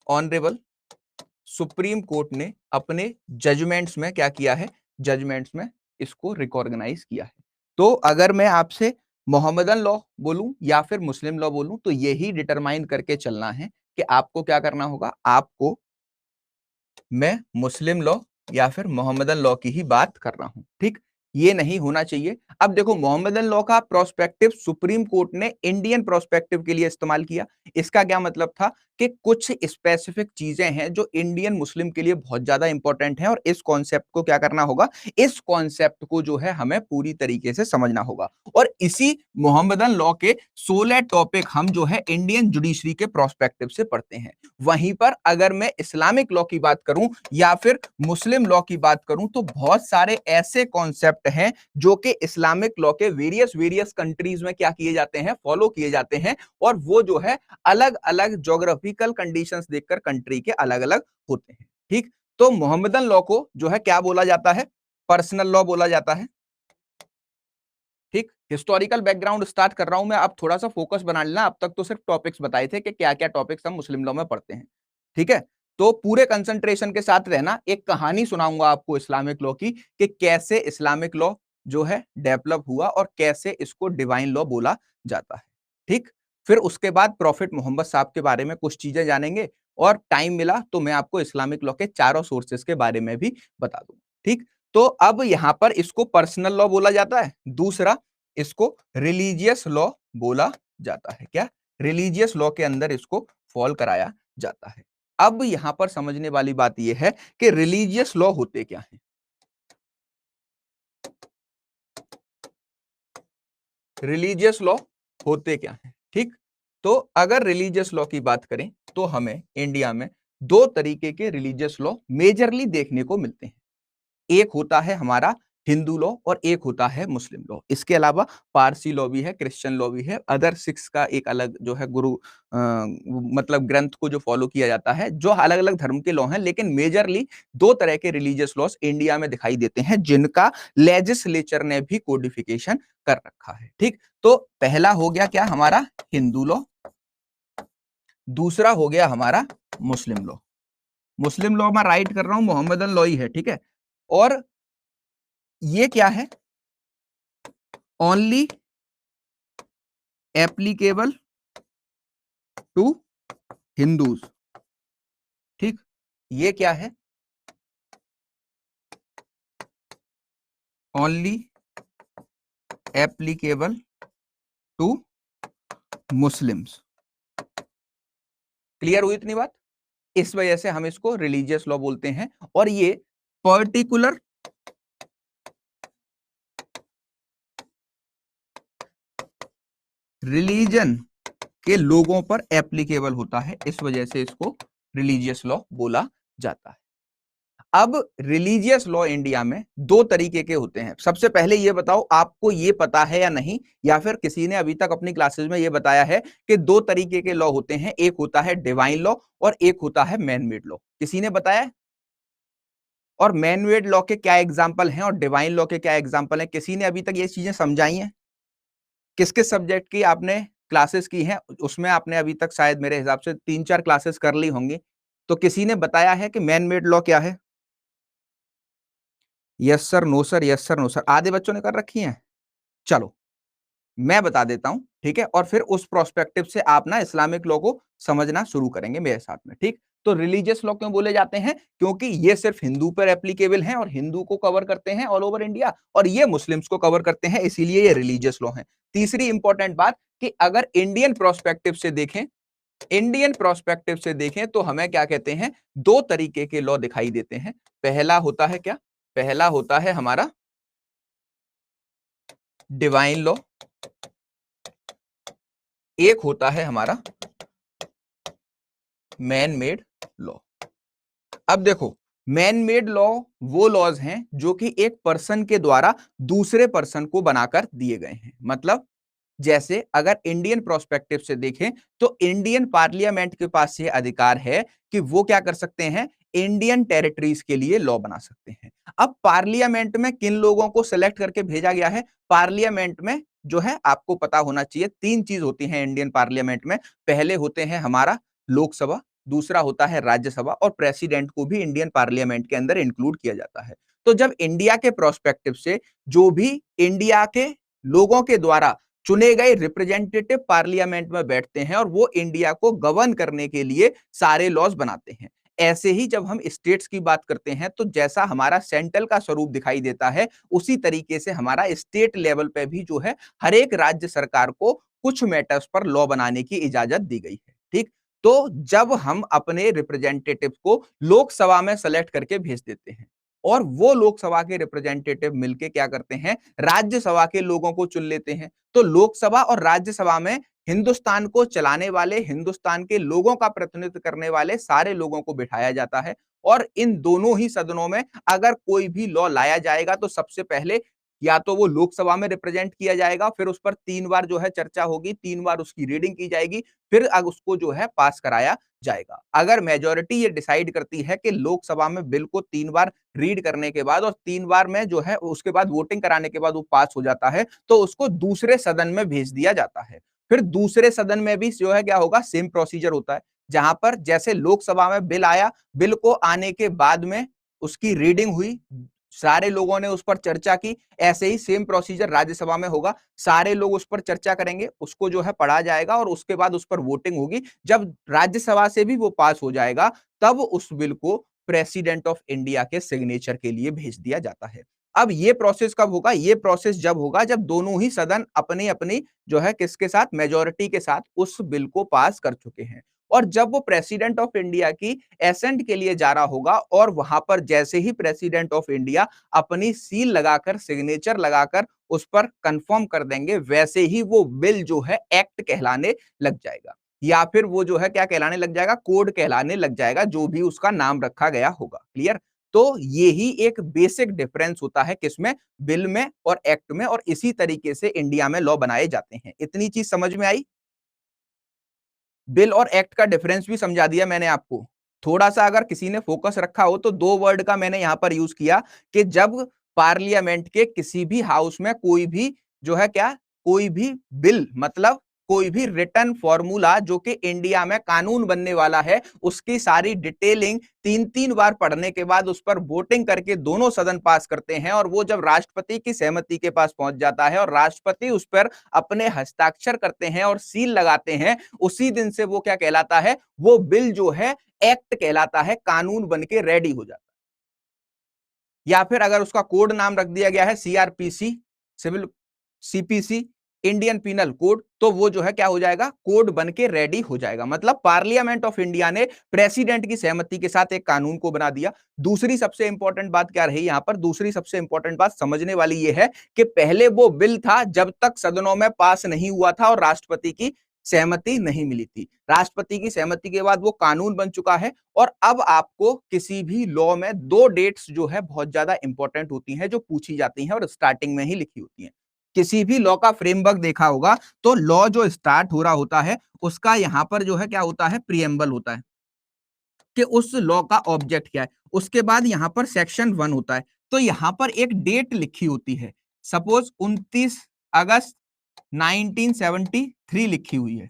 ऑनरेबल सुप्रीम कोर्ट ने अपने जजमेंट्स में क्या किया है, जजमेंट्स में इसको रिकॉग्नाइज किया है। तो अगर मैं आपसे मोहम्मदन लॉ बोलूं या फिर मुस्लिम लॉ बोलूं तो यही डिटरमाइन करके चलना है कि आपको क्या करना होगा, आपको मैं मुस्लिम लॉ या फिर मोहम्मदन लॉ की ही बात कर रहा हूं। ठीक, ये नहीं होना चाहिए। अब देखो मोहम्मदन लॉ का प्रोस्पेक्टिव सुप्रीम कोर्ट ने इंडियन प्रोस्पेक्टिव के लिए इस्तेमाल किया। इसका क्या मतलब था कि कुछ स्पेसिफिक चीजें हैं जो इंडियन मुस्लिम के लिए बहुत ज्यादा इंपॉर्टेंट हैं और इस कॉन्सेप्ट को क्या करना होगा, इस कॉन्सेप्ट को जो है हमें पूरी तरीके से समझना होगा। और इसी मोहम्मदन लॉ के 16 टॉपिक हम जो है इंडियन जुडिशरी के प्रोस्पेक्टिव से पढ़ते हैं। वहीं पर अगर मैं इस्लामिक लॉ की बात करूं या फिर मुस्लिम लॉ की बात करूं तो बहुत सारे ऐसे कॉन्सेप्ट हैं जो कि इस्लामिक लॉ के वेरियस वेरियस कंट्रीज में क्या किए जाते हैं, फॉलो किए जाते हैं, और वो जो है अलग अलग ज्योग्राफिकल कंडीशंस देखकर कंट्री के अलग अलग होते हैं। ठीक, तो मोहम्मदन लॉ को जो है क्या बोला जाता है, पर्सनल लॉ बोला जाता है। ठीक, हिस्टोरिकल बैकग्राउंड स्टार्ट कर रहा हूं मैं, अब थोड़ा सा फोकस बना लेना, अब तक तो सिर्फ टॉपिक्स बताए थे कि क्या क्या टॉपिक्स हम मुस्लिम लॉ में पढ़ते हैं। ठीक है, तो पूरे कंसंट्रेशन के साथ रहना, एक कहानी सुनाऊंगा आपको इस्लामिक लॉ की कि कैसे इस्लामिक लॉ जो है डेवलप हुआ और कैसे इसको डिवाइन लॉ बोला जाता है। ठीक, फिर उसके बाद प्रॉफिट मोहम्मद साहब के बारे में कुछ चीजें जानेंगे, और टाइम मिला तो मैं आपको इस्लामिक लॉ के चारों सोर्सेस के बारे में भी बता दूंगा। ठीक, तो अब यहां पर इसको पर्सनल लॉ बोला जाता है, दूसरा इसको रिलीजियस लॉ बोला जाता है। क्या, रिलीजियस लॉ के अंदर इसको फॉल कराया जाता है। अब यहां पर समझने वाली बात यह है कि रिलीजियस लॉ होते क्या हैं। रिलीजियस लॉ होते क्या हैं, ठीक। तो अगर रिलीजियस लॉ की बात करें तो हमें इंडिया में दो तरीके के रिलीजियस लॉ मेजरली देखने को मिलते हैं। एक होता है हमारा हिंदू लॉ और एक होता है मुस्लिम लॉ। इसके अलावा पारसी लॉ भी है, क्रिश्चियन लॉ भी है, अदर सिक्स का एक अलग जो है गुरु मतलब ग्रंथ को जो फॉलो किया जाता है, जो अलग अलग धर्म के लॉ हैं। लेकिन मेजरली दो तरह के रिलीजियस लॉस इंडिया में दिखाई देते हैं जिनका लेजिस्लेचर ने भी कोडिफिकेशन कर रखा है, ठीक। तो पहला हो गया क्या हमारा हिंदू लॉ, दूसरा हो गया हमारा मुस्लिम लॉ। मुस्लिम लॉ में राइट कर रहा हूं मोहम्मदन लॉ ही है, ठीक है। और ये क्या है, ओनली एप्लीकेबल टू हिंदूज, ठीक। ये क्या है, only applicable to Muslims. Clear हुई इतनी बात। इस वजह से हम इसको रिलीजियस लॉ बोलते हैं और ये पर्टिकुलर रिलीजन के लोगों पर एप्लीकेबल होता है, इस वजह से इसको रिलीजियस लॉ बोला जाता है। अब रिलीजियस लॉ इंडिया में दो तरीके के होते हैं। सबसे पहले ये बताओ आपको ये पता है या नहीं, या फिर किसी ने अभी तक अपनी क्लासेस में ये बताया है कि दो तरीके के लॉ होते हैं, एक होता है डिवाइन लॉ और एक होता है मैन मेड लॉ। किसी ने बताया है? और मैन मेड लॉ के क्या एग्जाम्पल हैं और डिवाइन लॉ के क्या एग्जाम्पल हैं? किसी ने अभी तक ये चीजें समझाई हैं? किस किस सब्जेक्ट की आपने क्लासेस की हैं? उसमें आपने अभी तक शायद मेरे हिसाब से 3-4 क्लासेस कर ली होंगी। तो किसी ने बताया है कि मैन मेड लॉ क्या है? Yes sir, no sir, yes sir, no sir, आधे बच्चों ने कर रखी हैं। चलो मैं बता देता हूं, ठीक है। और फिर उस प्रोस्पेक्टिव से आप ना इस्लामिक लॉ को समझना शुरू करेंगे मेरे साथ में, ठीक। तो रिलीजियस लॉ क्यों बोले जाते हैं? क्योंकि ये सिर्फ हिंदू पर एप्लीकेबल हैं और हिंदू को कवर करते हैं ऑल ओवर इंडिया, और ये मुस्लिम्स को कवर करते हैं, इसीलिए ये रिलीजियस लॉ है। तीसरी इंपॉर्टेंट बात कि अगर इंडियन प्रोस्पेक्टिव से देखें, इंडियन प्रोस्पेक्टिव से देखें तो हमें क्या कहते हैं, दो तरीके के लॉ दिखाई देते हैं। पहला होता है क्या, पहला होता है हमारा डिवाइन लॉ, एक होता है हमारा मैन मेड लॉ। अब देखो, मैन मेड लॉ वो लॉज हैं जो कि एक पर्सन के द्वारा दूसरे पर्सन को बनाकर दिए गए हैं। मतलब जैसे अगर इंडियन प्रोस्पेक्टिव से देखें तो इंडियन पार्लियामेंट के पास ये अधिकार है कि वो क्या कर सकते हैं, इंडियन टेरिटरीज के लिए लॉ बना सकते हैं। अब पार्लियामेंट में किन लोगों को सिलेक्ट करके भेजा गया है? पार्लियामेंट में जो है आपको पता होना चाहिए, तीन चीज होती है इंडियन पार्लियामेंट में। पहले होते हैं हमारा लोकसभा, दूसरा होता है राज्यसभा, और प्रेसिडेंट को भी इंडियन पार्लियामेंट के अंदर इंक्लूड किया जाता है। तो जब इंडिया के प्रोस्पेक्टिव से जो भी इंडिया के लोगों के द्वारा चुने गए रिप्रेजेंटेटिव पार्लियामेंट में बैठते हैं और वो इंडिया को गवर्न करने के लिए सारे लॉज बनाते हैं। ऐसे ही जब हम स्टेट्स की बात करते हैं तो जैसा हमारा सेंट्रल का स्वरूप दिखाई देता है, उसी तरीके से हमारा स्टेट लेवल पे भी जो है हर एक राज्य सरकार को कुछ मैटर्स पर लॉ बनाने की इजाजत दी गई है, ठीक। तो जब हम अपने रिप्रेजेंटेटिव को लोकसभा में सेलेक्ट करके भेज देते हैं और वो लोकसभा के रिप्रेजेंटेटिव मिलके क्या करते हैं, राज्यसभा के लोगों को चुन लेते हैं। तो लोकसभा और राज्यसभा में हिंदुस्तान को चलाने वाले, हिंदुस्तान के लोगों का प्रतिनिधित्व करने वाले सारे लोगों को बिठाया जाता है। और इन दोनों ही सदनों में अगर कोई भी लॉ लाया जाएगा तो सबसे पहले या तो वो लोकसभा में रिप्रेजेंट किया जाएगा, फिर उस पर 3 बार जो है चर्चा होगी, 3 बार उसकी रीडिंग की जाएगी, फिर उसको जो है पास कराया जाएगा। अगर मेजोरिटी ये डिसाइड करती है कि लोकसभा में बिल को 3 बार रीड करने के बाद और 3 बार में जो है उसके बाद वोटिंग कराने के बाद वो पास हो जाता है, तो उसको दूसरे सदन में भेज दिया जाता है। फिर दूसरे सदन में भी जो है क्या होगा, सेम प्रोसीजर होता है, जहां पर जैसे लोकसभा में बिल आया, बिल को आने के बाद में उसकी रीडिंग हुई, सारे लोगों ने उस पर चर्चा की, ऐसे ही सेम प्रोसीजर राज्यसभा में होगा। सारे लोग उस पर चर्चा करेंगे, उसको जो है पढ़ा जाएगा और उसके बाद उस पर वोटिंग होगी। जब राज्यसभा से भी वो पास हो जाएगा तब उस बिल को प्रेसिडेंट ऑफ इंडिया के सिग्नेचर के लिए भेज दिया जाता है। अब ये प्रोसेस कब होगा? ये प्रोसेस जब होगा जब दोनों ही सदन अपनी अपनी जो है किसके साथ, मेजोरिटी के साथ उस बिल को पास कर चुके हैं। और जब वो प्रेसिडेंट ऑफ इंडिया की एसेंट के लिए जा रहा होगा और वहां पर जैसे ही प्रेसिडेंट ऑफ इंडिया अपनी सील लगाकर, सिग्नेचर लगाकर उस पर कंफर्म कर देंगे, वैसे ही वो बिल जो है एक्ट कहलाने लग जाएगा, या फिर वो जो है क्या कहलाने लग जाएगा, कोड कहलाने लग जाएगा, जो भी उसका नाम रखा गया होगा। क्लियर? तो ये ही एक बेसिक डिफरेंस होता है किसमें, बिल में और एक्ट में, और इसी तरीके से इंडिया में लॉ बनाए जाते हैं। इतनी चीज समझ में आई? बिल और एक्ट का डिफरेंस भी समझा दिया मैंने आपको। थोड़ा सा अगर किसी ने फोकस रखा हो तो दो वर्ड का मैंने यहां पर यूज किया कि जब पार्लियामेंट के किसी भी हाउस में कोई भी जो है क्या, कोई भी बिल मतलब कोई भी रिटर्न फॉर्मूला जो कि इंडिया में कानून बनने वाला है, उसकी सारी डिटेलिंग तीन तीन बार पढ़ने के बाद उस पर वोटिंग करके दोनों सदन पास करते हैं, और वो जब राष्ट्रपति की सहमति के पास पहुंच जाता है और राष्ट्रपति उस पर अपने हस्ताक्षर करते हैं और सील लगाते हैं, उसी दिन से वो क्या कहलाता है, वो बिल जो है एक्ट कहलाता है, कानून बन के रेडी हो जाता है। या फिर अगर उसका कोड नाम रख दिया गया है CrPC, civil CPC, Indian penal code, तो वो जो है क्या हो जाएगा, कोड बन के रेडी हो जाएगा। मतलब पार्लियामेंट ऑफ इंडिया ने प्रेसिडेंट की सहमति के साथ एक कानून को बना दिया। दूसरी सबसे इंपॉर्टेंट बात क्या रही यहां पर, दूसरी सबसे इंपॉर्टेंट बात समझने वाली ये है कि पहले वो बिल था जब तक सदनों में पास नहीं हुआ था और राष्ट्रपति की सहमति नहीं मिली थी। राष्ट्रपति की सहमति के बाद वो कानून बन चुका है। और अब आपको किसी भी लॉ में दो डेट्स जो है बहुत ज्यादा इंपॉर्टेंट होती हैं, जो पूछी जाती हैं और स्टार्टिंग में ही लिखी होती हैं। किसी भी लॉ का फ्रेमवर्क देखा होगा तो लॉ जो स्टार्ट हो रहा होता है उसका यहां पर जो है क्या होता है, प्रीएम्बल होता है कि उस लॉ का ऑब्जेक्ट क्या है। उसके बाद यहां पर सेक्शन 1 होता है, तो यहां पर एक डेट लिखी होती है। सपोज 29 अगस्त 1973 लिखी हुई है,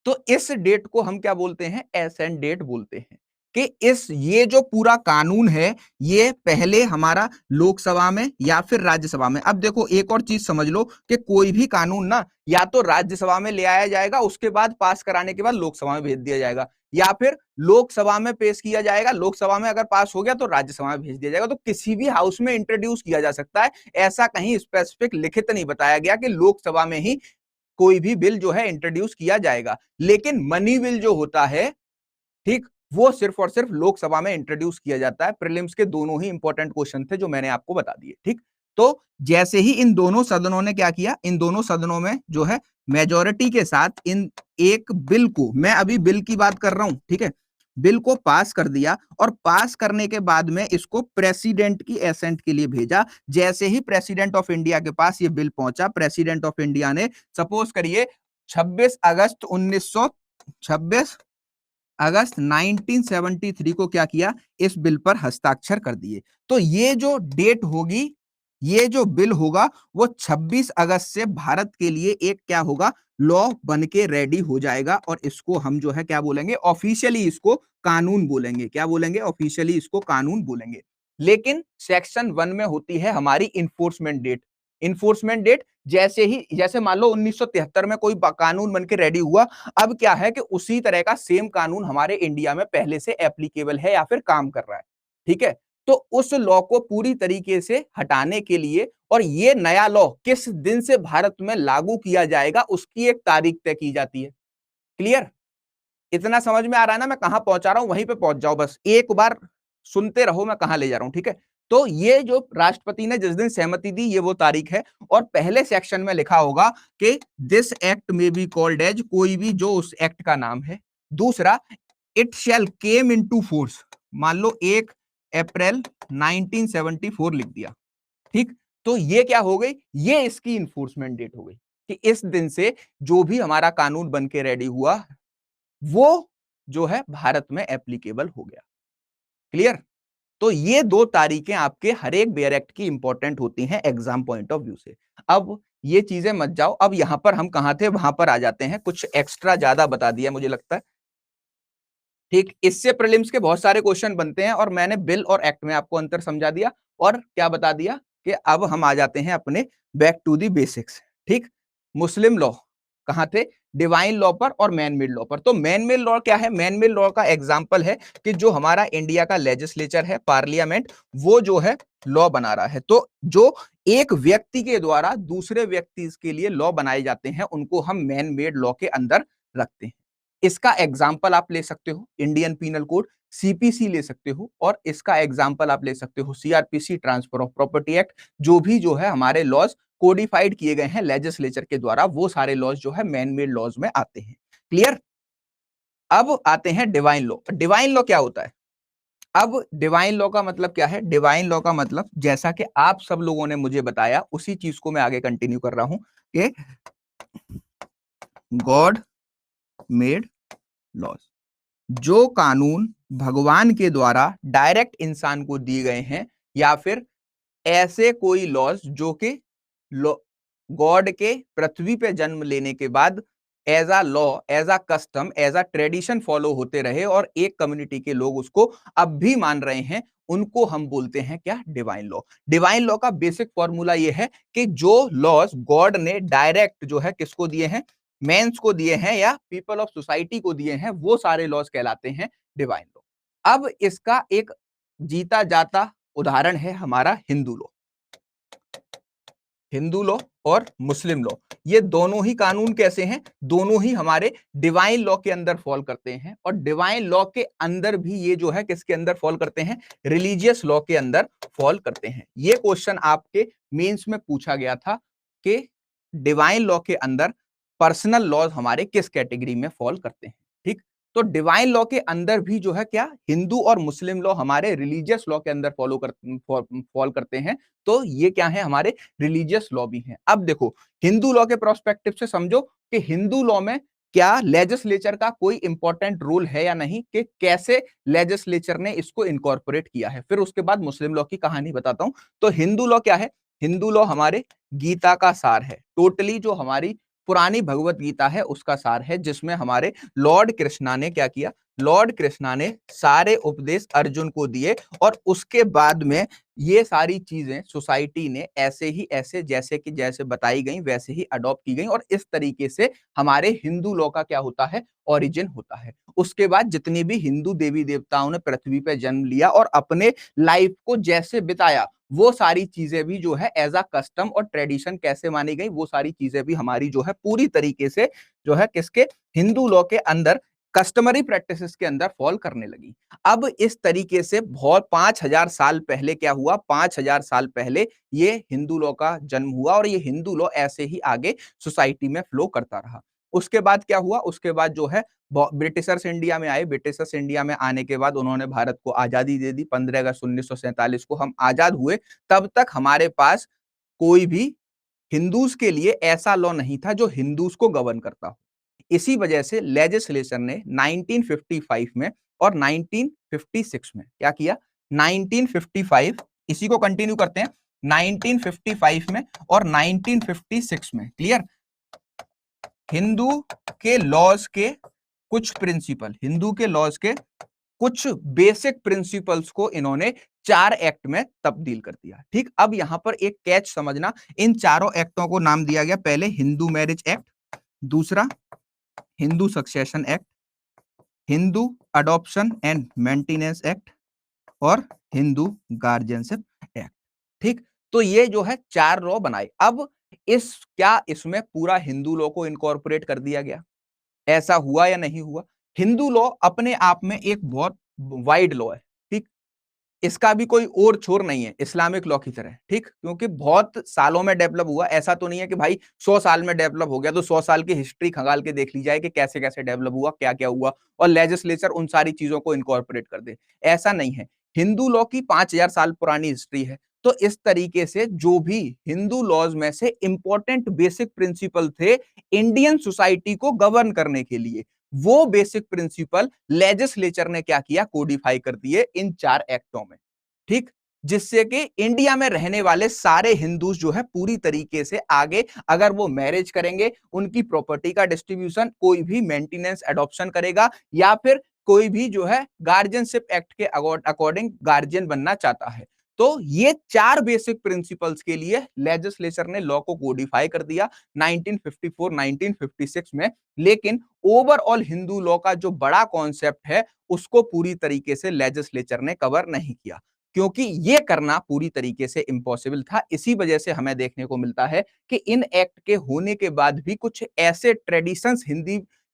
तो इस डेट को हम क्या बोलते हैं, एसेंट डेट बोलते हैं। कि इस ये जो पूरा कानून है ये पहले हमारा लोकसभा में या फिर राज्यसभा में, अब देखो एक और चीज समझ लो कि कोई भी कानून ना या तो राज्यसभा में ले आया जाएगा, उसके बाद पास कराने के बाद लोकसभा में भेज दिया जाएगा, या फिर लोकसभा में पेश किया जाएगा, लोकसभा में अगर पास हो गया तो राज्यसभा में भेज दिया जाएगा। तो किसी भी हाउस में इंट्रोड्यूस किया जा सकता है, ऐसा कहीं स्पेसिफिक लिखित नहीं बताया गया कि लोकसभा में ही कोई भी बिल जो है इंट्रोड्यूस किया जाएगा। लेकिन मनी बिल जो होता है, ठीक, वो सिर्फ और सिर्फ लोकसभा में इंट्रोड्यूस किया जाता है। प्रीलिम्स के दोनों ही इंपॉर्टेंट क्वेश्चन थे जो मैंने आपको बता दिए। ठीक, तो जैसे ही इन दोनों सदनों ने क्या किया, इन दोनों सदनों में जो है मेजोरिटी के साथ इन एक बिल को, मैं अभी बिल की बात कर रहा हूं, ठीक है, बिल को पास कर दिया और पास करने के बाद में इसको प्रेसिडेंट की एसेंट के लिए भेजा। जैसे ही प्रेसिडेंट ऑफ इंडिया के पास ये बिल पहुंचा, प्रेसिडेंट ऑफ इंडिया ने सपोज करिए 26 अगस्त 26 अगस्त 1973 को क्या किया, इस बिल पर हस्ताक्षर कर दिए। तो ये जो डेट होगी, ये जो बिल होगा वो 26 अगस्त से भारत के लिए एक क्या होगा, लॉ बन के रेडी हो जाएगा। और इसको हम जो है क्या बोलेंगे, ऑफिशियली इसको कानून बोलेंगे। क्या बोलेंगे, ऑफिशियली इसको कानून बोलेंगे। लेकिन सेक्शन 1 में होती है हमारी इन्फोर्समेंट डेट। इन्फोर्समेंट डेट जैसे ही, जैसे मान लो 1973 में कोई कानून बन के रेडी हुआ, अब क्या है कि उसी तरह का सेम कानून हमारे इंडिया में पहले से एप्लीकेबल है या फिर काम कर रहा है। ठीक है, तो उस लॉ को पूरी तरीके से हटाने के लिए और ये नया लॉ किस दिन से भारत में लागू किया जाएगा उसकी एक तारीख तय की जाती है। क्लियर? इतना समझ में आ रहा है ना, मैं कहां पहुंचा रहा हूं, वहीं पे पहुंच जाओ, बस एक बार सुनते रहो मैं कहां ले जा रहा हूं। ठीक है, तो ये जो राष्ट्रपति ने जिस दिन सहमति दी ये वो तारीख है। और पहले सेक्शन में लिखा होगा कि दिस एक्ट में बी कॉल्ड एज, कोई भी जो उस एक्ट का नाम है। दूसरा, it shall came into force, मान लो 1 अप्रैल 1974 लिख दिया। ठीक, तो ये क्या हो गई, ये इसकी इन्फोर्समेंट डेट हो गई कि इस दिन से जो भी हमारा कानून बन के रेडी हुआ वो जो है भारत में एप्लीकेबल हो गया। क्लियर? तो ये दो तारीखें आपके हर एक बेयर एक्ट की इंपॉर्टेंट होती हैं एग्जाम पॉइंट ऑफ व्यू से। अब ये चीजें मत जाओ, अब यहां पर हम कहां थे वहां पर आ जाते हैं। कुछ एक्स्ट्रा ज्यादा बता दिया मुझे लगता है। ठीक, इससे प्रीलिम्स के बहुत सारे क्वेश्चन बनते हैं और मैंने बिल और एक्ट में आपको अंतर समझा दिया और क्या बता दिया कि अब हम आ जाते हैं अपने बैक टू दी बेसिक्स। ठीक, मुस्लिम लॉ कहां थे, डिवाइन लॉ पर और मैन मेड लॉ पर। तो मैन मेड लॉ क्या है? मैन मेड लॉ का एग्जांपल है कि जो हमारा इंडिया का लेजिस्लेचर है, पार्लियामेंट, वो जो है लॉ बना रहा है। तो जो एक व्यक्ति के द्वारा दूसरे व्यक्ति के लिए लॉ बनाए जाते हैं, उनको हम मैन मेड लॉ के अंदर रखते हैं। इसका एग्जाम्पल आप ले सकते हो इंडियन पीनल कोड, सीपीसी ले सकते हो, और इसका एग्जाम्पल आप ले सकते हो CrPC, transfer of property act. जो भी जो है हमारे लॉज कोडिफाइड किए गए हैं लेजिस्लेचर के द्वारा, वो सारे लॉज जो है मैन मेड लॉज में आते हैं। क्लियर? अब आते हैं डिवाइन लॉ। डिवाइन लॉ क्या होता है? अब डिवाइन लॉ का मतलब क्या है? डिवाइन लॉ का मतलब, जैसा कि आप सब लोगों ने मुझे बताया, उसी चीज को मैं आगे कंटिन्यू कर रहा हूं कि गॉड मेड लॉज, जो कानून भगवान के द्वारा डायरेक्ट इंसान को दिए गए हैं, या फिर ऐसे कोई लॉज जो कि गॉड के पृथ्वी पे जन्म लेने के बाद as a law, as a custom, as a tradition follow होते रहे और एक कम्युनिटी के लोग उसको अब भी मान रहे हैं, उनको हम बोलते हैं क्या? Divine law. डिवाइन लॉ का बेसिक फॉर्मूला ये है कि जो लॉज गॉड ने डायरेक्ट जो है किसको दिए हैं? मेंस को दिए हैं या पीपल ऑफ सोसाइटी को दिए हैं, वो सारे लॉज कहलाते हैं डिवाइन लॉ। अब इसका एक जीता जाता उदाहरण है हमारा हिंदू लॉ। हिंदू लॉ और मुस्लिम लॉ, ये दोनों ही कानून कैसे हैं? दोनों ही हमारे डिवाइन लॉ के अंदर फॉल करते हैं, और डिवाइन लॉ के अंदर भी ये जो है किसके अंदर फॉल करते हैं? रिलीजियस लॉ के अंदर फॉल करते हैं। ये क्वेश्चन आपके मेंस में पूछा गया था कि डिवाइन लॉ के अंदर पर्सनल लॉज हमारे किस कैटेगरी में फॉल करते हैं। ठीक, तो डिवाइन लॉ के अंदर भी जो है क्या, हिंदू और मुस्लिम लॉ हमारे रिलीजियस लॉ के अंदर फॉल करते हैं। तो ये क्या है? हमारे रिलीजियस लॉ भी हैं। अब देखो, हिंदू लॉ के प्रोस्पेक्टिव से समझो कि हिंदू लॉ में क्या लेजिस्लेचर का कोई इंपॉर्टेंट रोल है या नहीं, कि कैसे लेजिस्लेचर ने इसको इनकॉर्पोरेट किया है। फिर उसके बाद मुस्लिम लॉ की कहानी बताता हूं। तो हिंदू लॉ क्या है? हिंदू लॉ हमारे गीता का सार है, टोटली जो हमारी पुरानी भगवत गीता है उसका सार है, जिसमें हमारे लॉर्ड कृष्णा ने क्या किया? लॉर्ड कृष्णा ने सारे उपदेश अर्जुन को दिए, और उसके बाद में ये सारी चीजें सोसाइटी ने ऐसे ही ऐसे, जैसे कि जैसे बताई गई वैसे ही अडॉप्ट की गई, और इस तरीके से हमारे हिंदू लॉ का क्या होता है? ओरिजिन होता है। उसके बाद जितने भी हिंदू देवी देवताओं ने पृथ्वी पर जन्म लिया और अपने लाइफ को जैसे बिताया, वो सारी चीजें भी जो है एज अ कस्टम और ट्रेडिशन कैसे मानी गई, वो सारी चीजें भी हमारी जो है पूरी तरीके से जो है किसके? हिंदू लॉ के अंदर, कस्टमरी प्रैक्टिसेस के अंदर फॉल करने लगी। अब इस तरीके से बहुत 5000 साल पहले क्या हुआ? 5000 साल पहले ये हिंदू लॉ का जन्म हुआ, और ये हिंदू लॉ ऐसे ही आगे सोसाइटी में फ्लो करता रहा। उसके बाद क्या हुआ? उसके बाद जो है ब्रिटिशर्स इंडिया में आए। ब्रिटिशर्स इंडिया में आने के बाद उन्होंने भारत को आजादी दे दी। 15 अगस्त 1947 को हम आजाद हुए। तब तक हमारे पास कोई भी हिंदूज के लिए ऐसा लॉ नहीं था जो हिंदूज को गवर्न करता हो। इसी वजह से लेजिस्लेचर ने 1955 में और 1956 में क्या किया? 1955, इसी को कंटिन्यू करते हैं, 1955 में और 1956 में, क्लियर, हिंदू के लॉज के कुछ प्रिंसिपल, हिंदू के लॉज के कुछ बेसिक प्रिंसिपल्स को इन्होंने 4 एक्ट में तब्दील कर दिया। ठीक, अब यहां पर एक कैच समझना, इन चारों एक्टों को नाम दिया गया, पहले हिंदू मैरिज एक्ट, दूसरा Hindu succession act, Hindu adoption and maintenance act, और हिंदू गार्जियनशिप एक्ट। ठीक, तो ये जो है 4 लॉ बनाए। अब क्या इसमें पूरा हिंदू लॉ को इनकॉर्पोरेट कर दिया गया? ऐसा हुआ या नहीं हुआ? हिंदू लॉ अपने आप में एक बहुत वाइड लॉ है। ठीक, इसका भी कोई और छोर नहीं है इस्लामिक लॉ की तरह। ठीक, क्योंकि बहुत सालों में डेवलप हुआ। ऐसा तो नहीं है कि भाई 100 साल में डेवलप हो गया, तो 100 साल की हिस्ट्री खंगाल के देख ली जाए कि कैसे कैसे डेवलप हुआ, क्या क्या हुआ, और लेजिस्लेचर उन सारी चीजों को इनकॉर्पोरेट कर दे। ऐसा नहीं है। हिंदू लॉ की 5000 साल पुरानी हिस्ट्री है। तो इस तरीके से जो भी हिंदू लॉज में से इंपॉर्टेंट बेसिक प्रिंसिपल थे इंडियन सोसाइटी को गवर्न करने के लिए, वो बेसिक प्रिंसिपल लेजिस्लेचर ने क्या किया? कोडिफाई कर दिए इन 4 एक्टों में। ठीक, जिससे कि इंडिया में रहने वाले सारे हिंदूज जो है पूरी तरीके से आगे, अगर वो मैरिज करेंगे, उनकी प्रॉपर्टी का डिस्ट्रीब्यूशन, कोई भी मेंटेनेंस एडॉप्शन करेगा, या फिर कोई भी जो है गार्जियनशिप एक्ट के अकॉर्डिंग गार्जियन बनना चाहता है, तो ये चार बेसिक प्रिंसिपल्स के लिए लेजिस्लेचर ने लॉ को कोडिफाई कर दिया 1954 1956 में। लेकिन ओवरऑल हिंदू लॉ का जो बड़ा कॉन्सेप्ट है उसको पूरी तरीके से लेजिस्लेचर ने कवर नहीं किया, क्योंकि ये करना पूरी तरीके से इम्पॉसिबल था। इसी वजह से हमें देखने को मिलता है कि इन एक्ट के होने के बाद भी कुछ ऐसे ट्रेडिशंस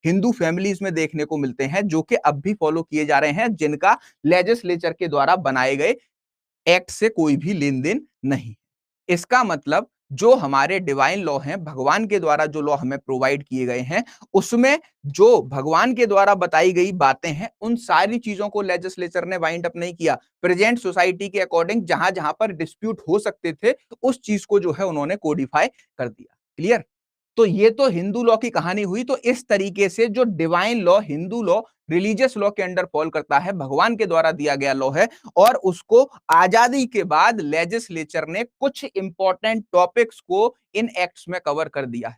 हिंदू फैमिलीज में देखने को मिलते हैं जो कि अब भी फॉलो किए जा रहे हैं, जिनका लेजिस्लेचर के द्वारा बनाए गए एक्ट से कोई भी लेन देन नहीं। इसका मतलब जो हमारे डिवाइन लॉ हैं, भगवान के द्वारा जो लॉ हमें प्रोवाइड किए गए हैं, उसमें जो भगवान के द्वारा बताई गई बातें हैं, उन सारी चीजों को लेजिस्लेचर ने वाइंड अप नहीं किया। प्रेजेंट सोसाइटी के अकॉर्डिंग जहां जहां पर डिस्प्यूट हो सकते थे, उस चीज को जो है उन्होंने कोडिफाई कर दिया। क्लियर? तो ये तो हिंदू लॉ की कहानी हुई। तो इस तरीके से जो divine law, Hindu law religious law के अंडर फॉल करता है, भगवान के द्वारा दिया गया लॉ है, और उसको आजादी के बाद लेजिस्लेचर ने कुछ इंपॉर्टेंट टॉपिक्स को इन एक्ट्स में कवर कर दिया है।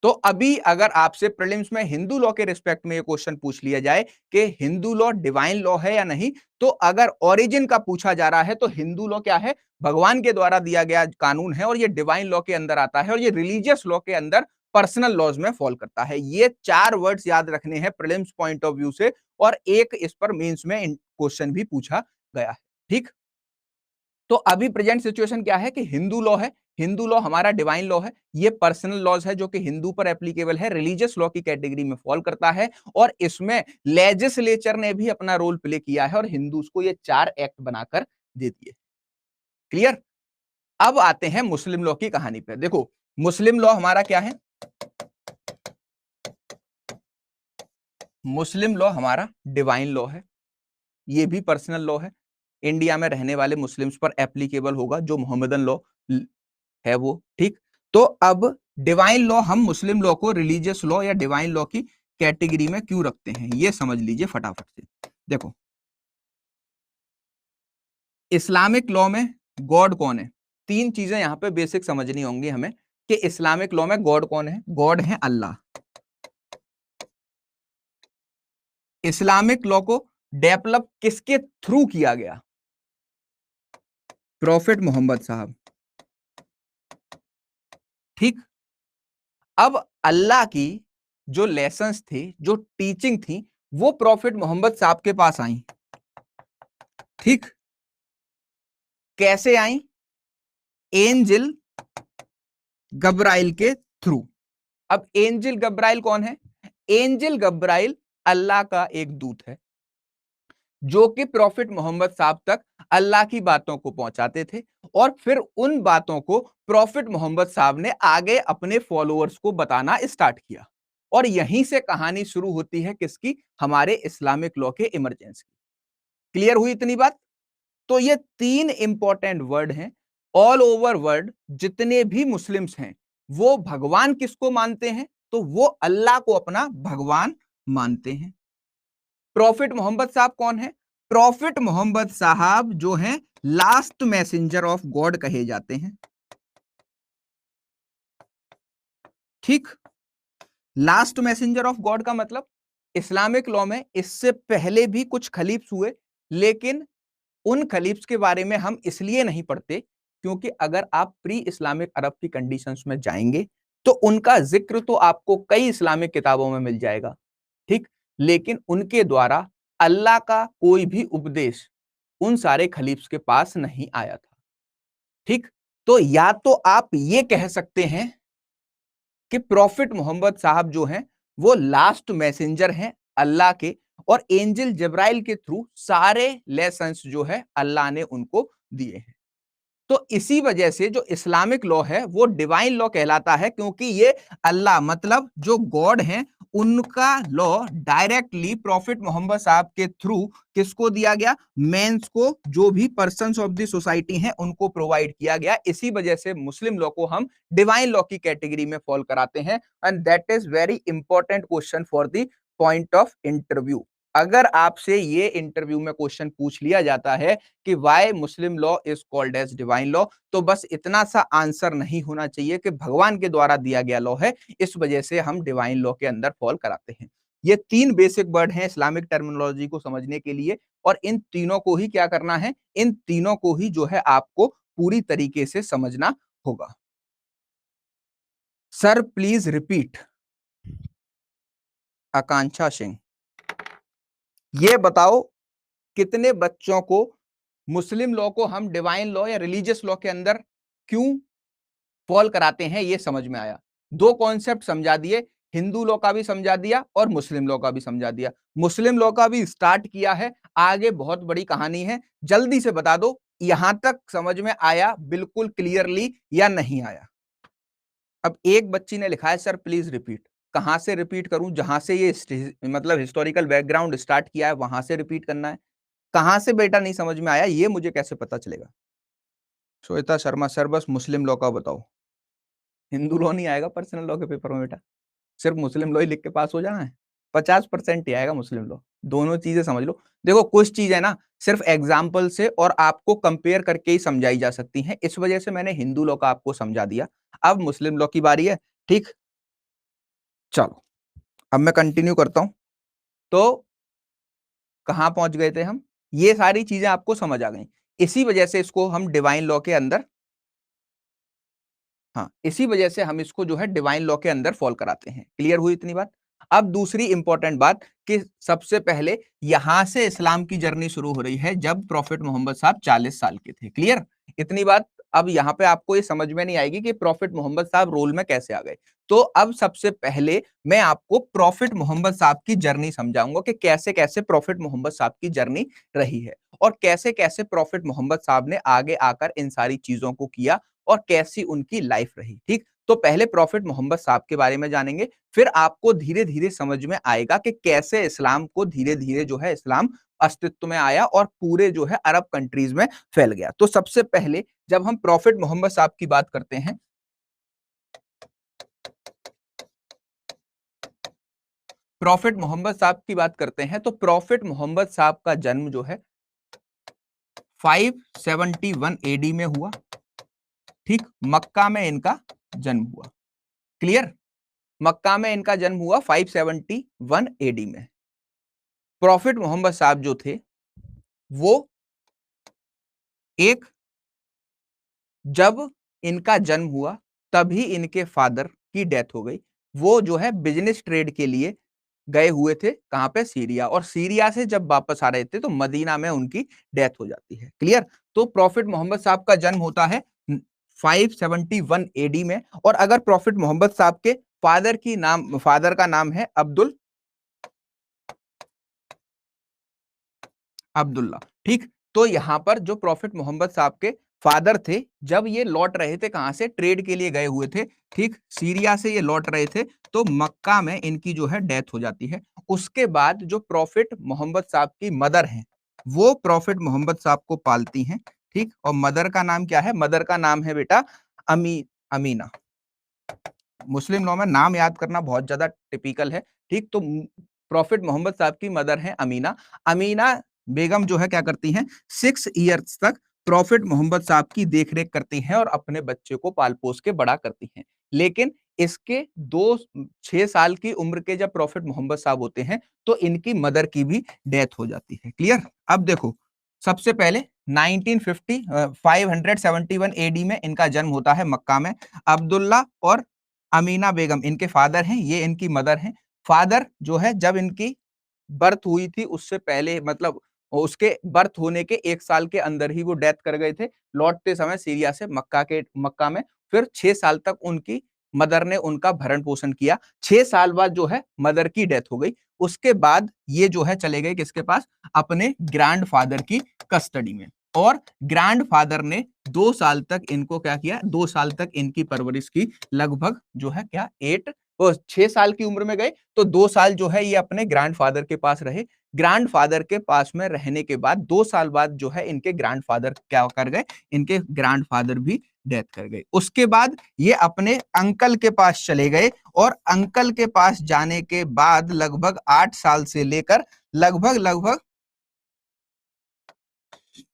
तो अभी अगर आपसे प्रीलिम्स में हिंदू लॉ के रिस्पेक्ट में ये क्वेश्चन पूछ लिया जाए कि हिंदू लॉ डिवाइन लॉ है या नहीं, तो अगर ओरिजिन का पूछा जा रहा है तो हिंदू लॉ क्या है? भगवान के द्वारा दिया गया कानून है, और ये डिवाइन लॉ के अंदर आता है, और ये रिलीजियस लॉ के अंदर पर्सनल लॉज में फॉल करता है। ये चार वर्ड्स याद रखने हैं प्रीलिम्स पॉइंट ऑफ व्यू से, और एक इस पर मेंस में क्वेश्चन भी पूछा गया है। ठीक, तो अभी प्रेजेंट सिचुएशन क्या है कि हिंदू लॉ है, हिंदू लॉ हमारा डिवाइन लॉ है, ये पर्सनल लॉज है जो कि हिंदू पर एप्लीकेबल है, रिलीजियस लॉ की कैटेगरी में फॉल करता है, और इसमें लेजिस्लेचर ने भी अपना रोल प्ले किया है और हिंदूज को ये चार एक्ट बनाकर दे दिए। क्लियर? अब आते हैं मुस्लिम लॉ की कहानी पे। देखो, मुस्लिम लॉ हमारा क्या है? मुस्लिम लॉ हमारा डिवाइन लॉ है, ये भी पर्सनल लॉ है, इंडिया में रहने वाले मुस्लिम्स पर एप्लीकेबल होगा, जो मोहम्मदन लॉ है वो। ठीक, तो अब डिवाइन लॉ, हम मुस्लिम लॉ को रिलीजियस लॉ या डिवाइन लॉ की कैटेगरी में क्यों रखते हैं, ये समझ लीजिए फटाफट से। देखो, इस्लामिक लॉ में गॉड कौन है? तीन चीजें यहां पे बेसिक समझनी होंगी हमें कि इस्लामिक लॉ में गॉड कौन है। गॉड है अल्लाह। इस्लामिक लॉ को डेवलप किसके थ्रू किया गया? प्रॉफिट मोहम्मद साहब। ठीक, अब अल्लाह की जो लेसन्स थे, जो टीचिंग थी, वो प्रॉफिट मोहम्मद साहब के पास आई। ठीक, कैसे आई? एंजिल गब्राइल के थ्रू। अब एंजिल गब्राइल कौन है? एंजिल गब्राइल अल्लाह का एक दूत है, जो कि प्रॉफिट मोहम्मद साहब तक अल्लाह की बातों को पहुंचाते थे, और फिर उन बातों को प्रॉफिट मोहम्मद साहब ने आगे अपने फॉलोअर्स को बताना स्टार्ट किया। और यहीं से कहानी शुरू होती है किसकी? हमारे इस्लामिक लॉ के इमरजेंस की। क्लियर हुई इतनी बात? तो ये तीन इंपॉर्टेंट वर्ड हैं। ऑल ओवर वर्ल्ड जितने भी मुस्लिम्स हैं, वो भगवान किसको मानते हैं? तो वो अल्लाह को अपना भगवान मानते हैं। प्रॉफिट मोहम्मद साहब कौन है? प्रॉफिट मोहम्मद साहब जो हैं लास्ट मैसेंजर ऑफ गॉड कहे जाते हैं। ठीक, लास्ट मैसेंजर ऑफ गॉड का मतलब, इस्लामिक लॉ में इससे पहले भी कुछ खलीफ्स हुए, लेकिन उन खलीफ्स के बारे में हम इसलिए नहीं पढ़ते क्योंकि अगर आप प्री इस्लामिक अरब की कंडीशंस में जाएंगे तो उनका जिक्र तो आपको कई इस्लामिक किताबों में मिल जाएगा। ठीक, लेकिन उनके द्वारा अल्लाह का कोई भी उपदेश उन सारे खलीफ्स के पास नहीं आया था। ठीक, तो या तो आप ये कह सकते हैं कि प्रॉफिट मोहम्मद साहब जो हैं वो लास्ट मैसेंजर हैं अल्लाह के, और एंजल जब्राइल के थ्रू सारे लेसन्स जो है अल्लाह ने उनको दिए हैं। तो इसी वजह से जो इस्लामिक लॉ है वो डिवाइन लॉ कहलाता है, क्योंकि ये अल्लाह मतलब जो गॉड हैं उनका लॉ डायरेक्टली प्रॉफिट मोहम्मद साहब के थ्रू किसको दिया गया? मेंस को, जो भी पर्संस ऑफ द सोसाइटी हैं उनको प्रोवाइड किया गया। इसी वजह से मुस्लिम लॉ को हम डिवाइन लॉ की कैटेगरी में फॉल कराते हैं, and that is very important question for the point of interview. अगर आपसे ये इंटरव्यू में क्वेश्चन पूछ लिया जाता है कि why Muslim law is called as divine law, तो बस इतना सा आंसर नहीं होना चाहिए कि भगवान के द्वारा दिया गया लॉ है, इस वजह से हम डिवाइन लॉ के अंदर फॉल कराते हैं। ये 3 बेसिक वर्ड हैं इस्लामिक टर्मिनोलॉजी को समझने के लिए, और इन तीनों को ही क्या करना है, इन तीनों को ही जो है आपको पूरी तरीके से समझना होगा। Sir please repeat. Akanksha Singh, ये बताओ कितने बच्चों को मुस्लिम लॉ को हम डिवाइन लॉ या रिलीजियस लॉ के अंदर क्यों फॉल कराते हैं, ये समझ में आया। दो कॉन्सेप्ट समझा दिए, हिंदू लॉ का भी समझा दिया और मुस्लिम लॉ का भी समझा दिया। मुस्लिम लॉ का भी स्टार्ट किया है, आगे बहुत बड़ी कहानी है। जल्दी से बता दो यहां तक समझ में आया बिल्कुल क्लियरली या नहीं आया। अब एक बच्ची ने लिखा है सर प्लीज रिपीट। कहां से रिपीट करूं, जहां से ये मतलब हिस्टोरिकल बैकग्राउंड स्टार्ट किया है वहां से रिपीट करना है। कहां से बेटा नहीं समझ में आया ये मुझे कैसे पता चलेगा। श्वेता शर्मा, सर बस मुस्लिम लॉ का बताओ। हिंदू लॉ नहीं आएगा पर्सनल लॉ के पेपर में बेटा, सिर्फ मुस्लिम लॉ ही लिख के पास हो जाना है। 50% ही आएगा मुस्लिम लॉ। दोनों चीजें समझ लो। देखो कुछ चीजें ना सिर्फ एग्जाम्पल से और आपको कंपेयर करके ही समझाई जा सकती हैं, इस वजह से मैंने हिंदू लॉ का आपको समझा दिया। अब मुस्लिम लॉ की बारी है, ठीक। चलो अब मैं कंटिन्यू करता हूं। तो कहां पहुंच गए थे हम, ये सारी चीजें आपको समझ आ गई। इसी वजह से इसको हम डिवाइन लॉ के अंदर, हाँ इसी वजह से हम इसको जो है डिवाइन लॉ के अंदर फॉल कराते हैं। क्लियर हुई इतनी बात। अब दूसरी इंपॉर्टेंट बात कि सबसे पहले यहां से इस्लाम की जर्नी शुरू हो रही है जब प्रॉफिट मोहम्मद साहब 40 साल के थे। क्लियर इतनी बात। अब यहां पे आपको ये समझ में नहीं आएगी कि प्रॉफिट मोहम्मद साहब रोल में कैसे आ गए। तो अब सबसे पहले मैं आपको प्रॉफिट मोहम्मद साहब की जर्नी समझाऊंगा कि कैसे कैसे प्रॉफिट मोहम्मद साहब की जर्नी रही है और कैसे कैसे प्रॉफिट मोहम्मद साहब ने आगे आकर इन सारी चीजों को किया और कैसी उनकी लाइफ रही। ठीक, तो पहले प्रॉफिट मोहम्मद साहब के बारे में जानेंगे, फिर आपको धीरे धीरे समझ में आएगा कि कैसे इस्लाम को धीरे धीरे जो है इस्लाम अस्तित्व में आया और पूरे जो है अरब कंट्रीज में फैल गया। तो सबसे पहले जब हम प्रॉफिट मोहम्मद साहब की बात करते हैं, प्रॉफिट मोहम्मद साहब की बात करते हैं तो प्रॉफिट मोहम्मद साहब का जन्म जो है 571 एडी में हुआ। ठीक, मक्का में इनका जन्म हुआ। क्लियर, मक्का में इनका जन्म हुआ 571 एडी में। प्रॉफिट मोहम्मद साहब जो थे वो एक, जब इनका जन्म हुआ तभी इनके फादर की डेथ हो गई। वो जो है बिजनेस ट्रेड के लिए गए हुए थे, कहां पे, सीरिया, और सीरिया से जब वापस आ रहे थे तो मदीना में उनकी डेथ हो जाती है। क्लियर, तो प्रॉफिट मोहम्मद साहब का जन्म होता है 571 एडी में। और अगर प्रॉफिट मोहम्मद साहब के फादर का नाम है अब्दुल्ला। ठीक, तो यहां पर जो प्रॉफिट मोहम्मद साहब के फादर थे, जब ये लौट रहे थे, कहां से, ट्रेड के लिए गए हुए थे, ठीक, सीरिया से ये लौट रहे थे, तो मक्का में इनकी जो है डेथ हो जाती है। उसके बाद जो प्रॉफिट मोहम्मद साहब की मदर हैं, वो प्रॉफिट मोहम्मद साहब को पालती हैं। ठीक, और मदर का नाम क्या है, मदर का नाम है बेटा अमीना। मुस्लिम लॉ में नाम याद करना बहुत ज्यादा टिपिकल है। ठीक, तो प्रॉफिट मोहम्मद साहब की मदर है अमीना। अमीना बेगम जो है क्या करती हैं, 6 ईयर्स तक प्रॉफिट मोहम्मद साहब की देखरेख करती हैं और अपने बच्चे को पाल पोस के बड़ा करती हैं। लेकिन इसके 6 साल की उम्र के जब प्रॉफिट मोहम्मद साहब होते हैं तो इनकी मदर की भी डेथ हो जाती है। क्लियर, अब देखो सबसे पहले 571 एडी में इनका जन्म होता है मक्का में। अब्दुल्ला और अमीना बेगम इनके फादर हैं, ये इनकी मदर हैं। फादर जो है जब इनकी बर्थ हुई थी उससे पहले, मतलब उसके बर्थ होने के 1 साल के अंदर ही वो डेथ कर गए थे, लौटते समय सीरिया से मक्का में। फिर 6 साल तक उनकी मदर ने उनका भरण पोषण किया। 6 साल बाद जो है मदर की डेथ हो गई। उसके बाद ये जो है चले गए किसके पास, अपने ग्रैंड फादर की कस्टडी में। और ग्रैंड फादर ने 2 साल तक इनको क्या किया, 2 साल तक इनकी परवरिश की। लगभग जो है क्या, 6 साल की उम्र में गए तो 2 साल जो है ये अपने ग्रैंडफादर के पास रहे। ग्रैंडफादर के पास में रहने के बाद 2 साल बाद जो है इनके ग्रैंडफादर क्या कर गए, इनके ग्रैंडफादर भी डेथ कर गए। उसके बाद ये अपने अंकल के पास चले गए और अंकल के पास जाने के बाद लगभग 8 साल से लेकर लगभग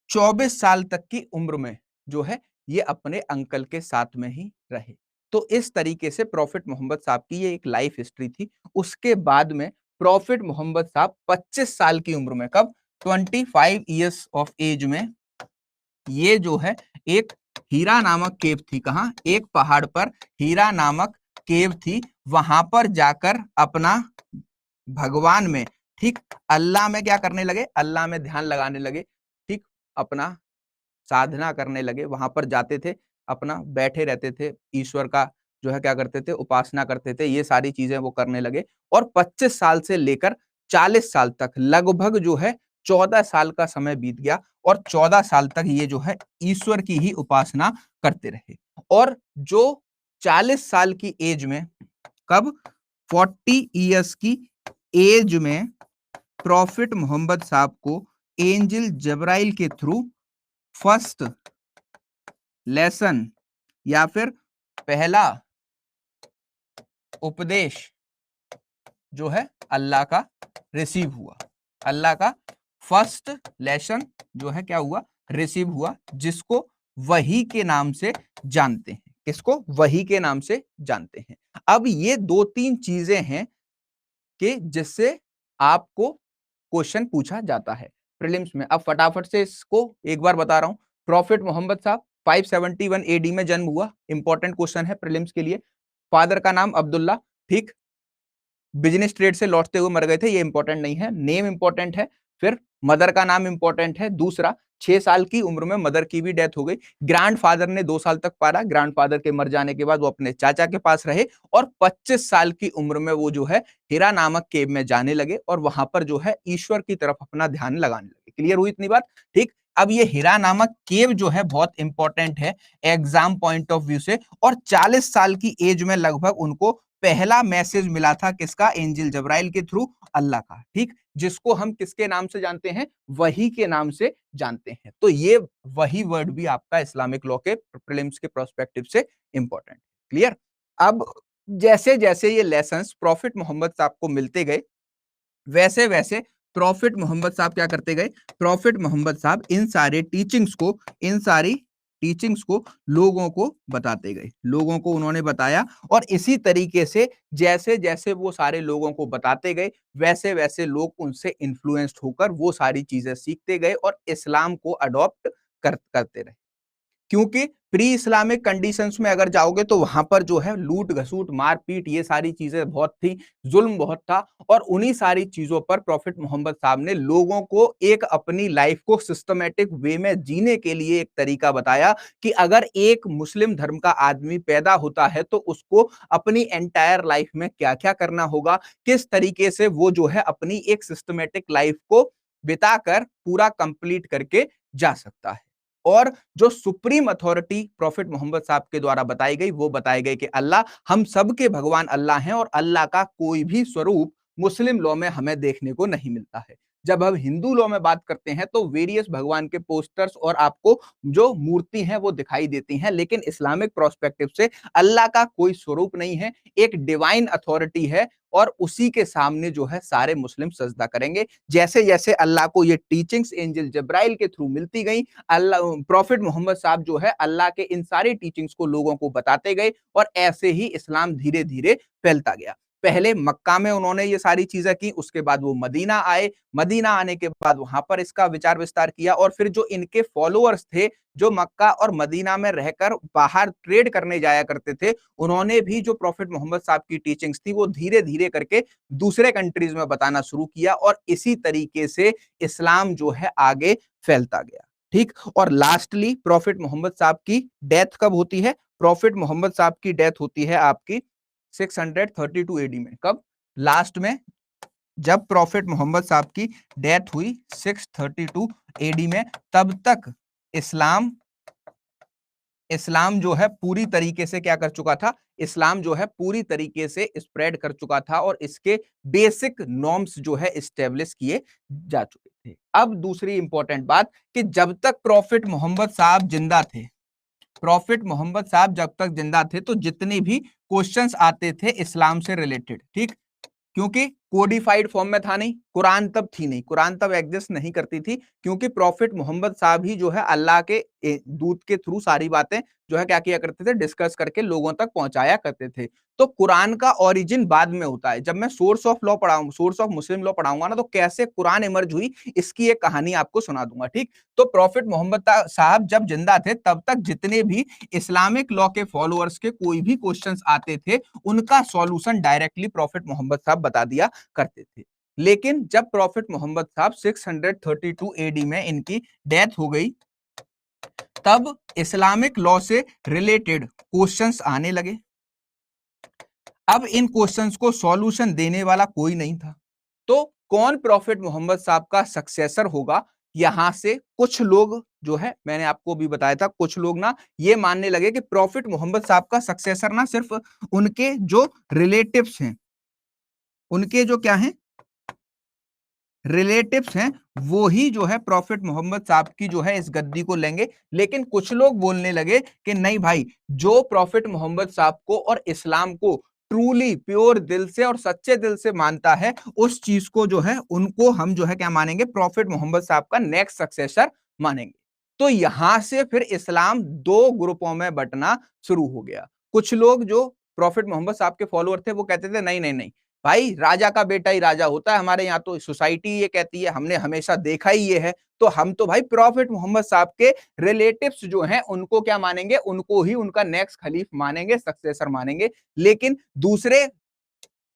24 साल तक की उम्र में जो है ये अपने अंकल के साथ में ही रहे। तो इस तरीके से प्रॉफिट मोहम्मद साहब की ये एक लाइफ हिस्ट्री थी। उसके बाद में प्रॉफिट मोहम्मद साहब 25 साल की उम्र में, कब, 25 ईयर्स ऑफ एज में, ये जो है एक हीरा नामक केव थी, कहां, एक पहाड़ पर हीरा नामक केव थी, वहां पर जाकर अपना भगवान में, ठीक, अल्लाह में क्या करने लगे, अल्लाह में ध्यान लगाने लगे, ठीक, अपना साधना करने लगे, वहां पर जाते थे, अपना बैठे रहते थे, ईश्वर का जो है क्या करते थे, उपासना करते थे, ये सारी चीजें वो करने लगे। और 25 साल से लेकर 40 साल तक लगभग जो है 14 साल का समय बीत गया, और 14 साल तक ये जो है ईश्वर की ही उपासना करते रहे। और जो 40 साल की एज में, कब, 40 ईयर्स की एज में प्रॉफिट मोहम्मद साहब को एंजिल जबराइल के थ्रू फर्स्ट लेसन या फिर पहला उपदेश जो है अल्लाह का रिसीव हुआ, अल्लाह का फर्स्ट लेसन जो है क्या हुआ, रिसीव हुआ, जिसको वही के नाम से जानते हैं, किसको, वही के नाम से जानते हैं। अब ये दो तीन चीजें हैं कि जिससे आपको क्वेश्चन पूछा जाता है प्रीलिम्स में। अब फटाफट से इसको एक बार बता रहा हूं। प्रॉफिट मोहम्मद साहब 571 एडी में जन्म हुआ, इंपॉर्टेंट क्वेश्चन है प्रीलिम्स के लिए। फादर का नाम अब्दुल्ला, ठीक, बिजनेस ट्रेड से लौटते हुए मर गए थे, ये इंपॉर्टेंट नहीं है, नेम इंपॉर्टेंट है। फिर मदर का नाम इंपॉर्टेंट है। दूसरा, 6 साल की उम्र में मदर की भी डेथ हो गई। ग्रैंडफादर ने 2 साल तक पाला, ग्रैंडफादर के मर जाने के बाद वो अपने चाचा के पास रहे, और 25 साल की उम्र में वो जो है हिरा नामक केव में जाने लगे, और वहां पर जो है ईश्वर की तरफ अपना ध्यान लगाने लगे। क्लियर हुई इतनी बात, ठीक। अब ये हिरा नामक केव जो है बहुत इंपॉर्टेंट है एग्जाम पॉइंट ऑफ व्यू से, और 40 साल की एज में लगभग उनको पहला मैसेज मिला था, किसका, एंजिल जबराइल के थ्रू, अल्लाह का, ठीक, जिसको हम किसके नाम से जानते हैं, वही के नाम से जानते हैं। तो ये वही वर्ड भी आपका इस्लामिक लॉ के प्रीलिम्स के प्रोस्पेक्टिव से इंपॉर्टेंट। क्लियर। अब जैसे जैसे ये लेसन्स प्रॉफिट मोहम्मद साहब को मिलते गए, वैसे वैसे प्रॉफिट मोहम्मद साहब क्या करते गए, प्रॉफिट मोहम्मद साहब इन सारे टीचिंग्स को, इन सारी टीचिंग्स को लोगों को बताते गए, लोगों को उन्होंने बताया। और इसी तरीके से जैसे जैसे वो सारे लोगों को बताते गए, वैसे वैसे लोग उनसे इन्फ्लुएंस्ड होकर वो सारी चीजें सीखते गए और इस्लाम को अडॉप्ट करते रहे। क्योंकि प्री इस्लामिक कंडीशंस में अगर जाओगे तो वहां पर जो है लूट घसूट मारपीट ये सारी चीजें बहुत थी, जुल्म बहुत था, और उन्हीं सारी चीजों पर प्रॉफिट मोहम्मद साहब ने लोगों को एक अपनी लाइफ को सिस्टमेटिक वे में जीने के लिए एक तरीका बताया कि अगर एक मुस्लिम धर्म का आदमी पैदा होता है तो उसको अपनी एंटायर लाइफ में क्या क्या करना होगा, किस तरीके से वो जो है अपनी एक सिस्टमेटिक लाइफ को बिताकर पूरा कंप्लीट करके जा सकता है। और जो सुप्रीम अथॉरिटी प्रॉफिट मोहम्मद साहब के द्वारा बताई गई, वो बताई गई कि अल्लाह, हम सबके भगवान अल्लाह हैं, और अल्लाह का कोई भी स्वरूप मुस्लिम लॉ में हमें देखने को नहीं मिलता है। जब हम हिंदू लॉ में बात करते हैं तो वेरियस भगवान के पोस्टर्स और आपको जो मूर्ति है वो दिखाई देती हैं, लेकिन इस्लामिक प्रोस्पेक्टिव से अल्लाह का कोई स्वरूप नहीं है, एक डिवाइन अथॉरिटी है, और उसी के सामने जो है सारे मुस्लिम सजदा करेंगे। जैसे जैसे अल्लाह को ये टीचिंग्स एंजल जब्राइल के थ्रू मिलती गई, अल्लाह प्रॉफिट मोहम्मद साहब जो है अल्लाह के इन सारी टीचिंग्स को लोगों को बताते गए, और ऐसे ही इस्लाम धीरे धीरे फैलता गया। पहले मक्का में उन्होंने ये सारी चीजें की, उसके बाद वो मदीना आए, मदीना आने के बाद वहां पर इसका विचार विस्तार किया, और फिर जो इनके फॉलोअर्स थे जो मक्का और मदीना में रहकर बाहर ट्रेड करने जाया करते थे, उन्होंने भी जो प्रॉफिट मोहम्मद साहब की टीचिंग्स थी वो धीरे धीरे करके दूसरे कंट्रीज में बताना शुरू किया, और इसी तरीके से इस्लाम जो है आगे फैलता गया, ठीक। और लास्टली प्रॉफिट मोहम्मद साहब की डेथ कब होती है, प्रॉफिट मोहम्मद साहब की डेथ होती है आपकी 632 एडी में। कब, लास्ट में जब प्रॉफिट मोहम्मद साहब की डेथ हुई 632 एडी में, तब तक इस्लाम इस्लाम जो है पूरी तरीके से क्या कर चुका था, इस्लाम जो है पूरी तरीके से स्प्रेड कर चुका था, और इसके बेसिक नॉर्म्स जो है इस्टेब्लिश किए जा चुके थे। अब दूसरी इंपॉर्टेंट बात कि जब तक प्रॉफिट मोहम्मद साहब जिंदा थे, प्रॉफिट मोहम्मद साहब जब तक जिंदा थे तो जितने भी क्वेश्चंस आते थे इस्लाम से रिलेटेड, ठीक, क्योंकि कोडिफाइड फॉर्म में था नहीं, कुरान तब थी नहीं, कुरान तब एग्जिस्ट नहीं करती थी, क्योंकि प्रॉफिट मोहम्मद साहब ही जो है अल्लाह के दूत के थ्रू सारी बातें जो है क्या किया करते थे, डिस्कस करके लोगों तक पहुंचाया करते थे। तो कुरान का ओरिजिन बाद में होता है। जब मैं सोर्स ऑफ लॉ पढ़ाऊंगा, सोर्स ऑफ मुस्लिम लॉ पढ़ाऊंगा ना, तो कैसे कुरान इमर्ज हुई इसकी एक कहानी आपको सुना दूंगा। ठीक, तो प्रॉफिट मोहम्मद साहब जब जिंदा थे तब तक जितने भी इस्लामिक लॉ के फॉलोअर्स के कोई भी क्वेश्चंस आते थे, उनका सॉल्यूशन डायरेक्टली प्रॉफिट मोहम्मद साहब बता दिया करते थे। लेकिन जब प्रॉफिट मोहम्मद साहब 632 एडी में इनकी डेथ हो गई, तब इस्लामिक लॉ से रिलेटेड क्वेश्चंस आने लगे। अब इन क्वेश्चंस को सॉल्यूशन देने वाला कोई नहीं था, तो कौन प्रॉफिट मोहम्मद साहब का सक्सेसर होगा? यहां से कुछ लोग जो है, मैंने आपको भी बताया था, कुछ लोग ना ये मानने लगे कि प्रॉफिट मोहम्मद साहब का सक्सेसर ना सिर्फ उनके जो रिलेटिव्स हैं, उनके जो क्या हैं, रिलेटिव्स हैं, वो ही जो है प्रॉफिट मोहम्मद साहब की जो है इस गद्दी को लेंगे। लेकिन कुछ लोग बोलने लगे कि नहीं भाई, जो प्रॉफिट मोहम्मद साहब को और इस्लाम को ट्रूली प्योर दिल से और सच्चे दिल से मानता है, उस चीज को जो है उनको हम जो है क्या मानेंगे, प्रॉफिट मोहम्मद साहब का नेक्स्ट सक्सेसर मानेंगे। तो यहां से फिर इस्लाम दो ग्रुपों में बंटना शुरू हो गया। कुछ लोग जो प्रॉफिट मोहम्मद साहब के फॉलोअर थे, वो कहते थे नहीं नहीं नहीं भाई, राजा का बेटा ही राजा होता है, हमारे यहाँ तो सोसाइटी ये कहती है, हमने हमेशा देखा ही ये है, तो हम तो भाई प्रॉफिट मोहम्मद साहब के रिलेटिव्स जो हैं उनको क्या मानेंगे, उनको ही उनका नेक्स्ट खलीफ मानेंगे, सक्सेसर मानेंगे। लेकिन दूसरे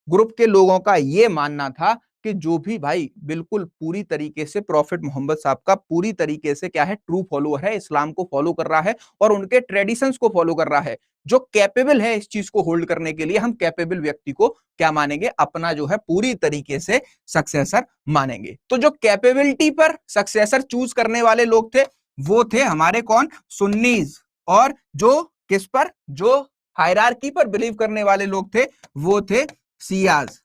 ग्रुप के लोगों का ये मानना था कि जो भी भाई बिल्कुल पूरी तरीके से प्रॉफिट मोहम्मद साहब का पूरी तरीके से क्या है, ट्रू फॉलोअर है, इस्लाम को फॉलो कर रहा है और उनके ट्रेडिशंस को फॉलो कर रहा है, जो कैपेबल है इस चीज को होल्ड करने के लिए, हम कैपेबल व्यक्ति को क्या मानेंगे, अपना जो है पूरी तरीके से सक्सेसर मानेंगे। तो जो कैपेबिलिटी पर सक्सेसर चूज करने वाले लोग थे, वो थे हमारे कौन, सुन्नीज। और जो किस पर, जो हायरार्की पर बिलीव करने वाले लोग थे, वो थे सियाज।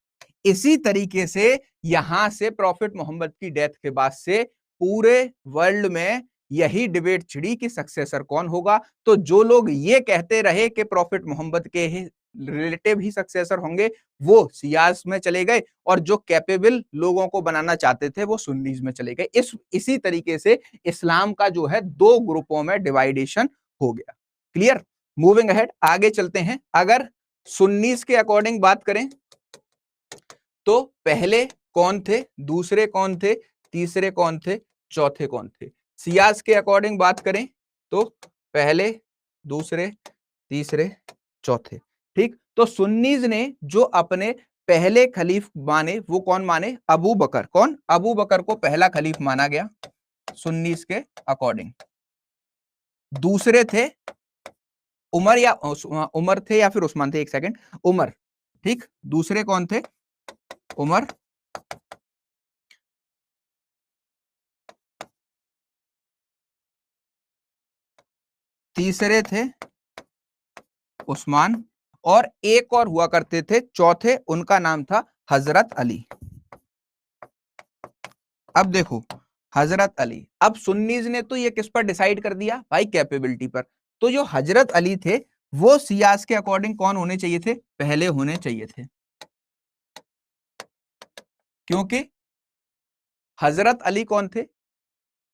इसी तरीके से यहां से प्रॉफिट मोहम्मद की डेथ के बाद से पूरे वर्ल्ड में यही डिबेट छिड़ी कि सक्सेसर कौन होगा। तो जो लोग ये कहते रहे कि प्रॉफिट मोहम्मद के ही रिलेटिव ही सक्सेसर होंगे, वो सियाज में चले गए, और जो कैपेबल लोगों को बनाना चाहते थे वो सुन्नीज में चले गए। इसी तरीके से इस्लाम का जो है दो ग्रुपों में डिवाइडेशन हो गया। क्लियर? मूविंग अहेड, आगे चलते हैं। अगर सुन्नीज के अकॉर्डिंग बात करें तो पहले कौन थे, दूसरे कौन थे, तीसरे कौन थे, चौथे कौन थे? सियाज के अकॉर्डिंग बात करें तो पहले, दूसरे, तीसरे, चौथे। ठीक, तो सुन्नीज ने जो अपने पहले खलीफ माने वो कौन माने, अबू बकर। कौन? अबू बकर को पहला खलीफ माना गया सुन्नीस के अकॉर्डिंग। दूसरे थे उमर, या उमर थे या फिर उस्मान थे, एक सेकंड, उमर। ठीक, दूसरे कौन थे, उमर। तीसरे थे उस्मान, और एक और हुआ करते थे चौथे, उनका नाम था हजरत अली। अब देखो, हजरत अली, अब सुन्नीज ने तो ये किस पर डिसाइड कर दिया भाई, कैपेबिलिटी पर। तो जो हजरत अली थे वो सियास के अकॉर्डिंग कौन होने चाहिए थे, पहले होने चाहिए थे, क्योंकि हजरत अली कौन थे,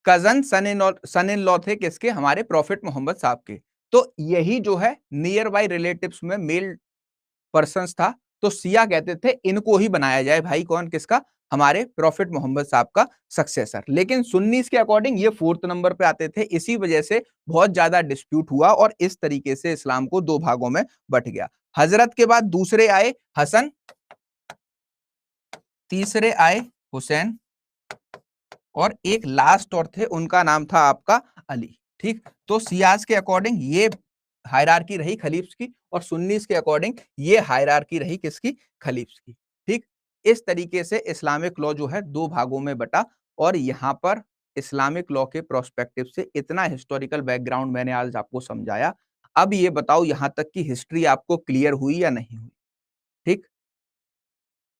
कजन सन इन लॉ थे किसके, हमारे प्रॉफिट मोहम्मद साहब के। तो यही जो है नियर बाय रिलेटिव्स में मेल पर्संस था। तो सिया कहते थे इनको ही बनाया जाए भाई, कौन, किसका, हमारे प्रॉफिट मोहम्मद साहब का सक्सेसर। लेकिन सुन्नीस के अकॉर्डिंग ये फोर्थ नंबर पे आते थे। इसी वजह से बहुत ज्यादा डिस्प्यूट हुआ और इस तरीके से इस्लाम को दो भागों में बट गया। हजरत के बाद दूसरे आए हसन, तीसरे आए हुसैन, और एक लास्ट और थे, उनका नाम था आपका अली। ठीक, तो सियाज के अकॉर्डिंग ये हायरार्की रही खलीफ्स की, और सुन्नीस के अकॉर्डिंग ये हायरार्की रही किसकी, खलीफ्स की। ठीक, इस तरीके से इस्लामिक लॉ जो है दो भागों में बटा। और यहां पर इस्लामिक लॉ के प्रोस्पेक्टिव से इतना हिस्टोरिकल बैकग्राउंड मैंने आज आपको समझाया। अब ये बताओ यहां तक की हिस्ट्री आपको क्लियर हुई या नहीं हुई? ठीक,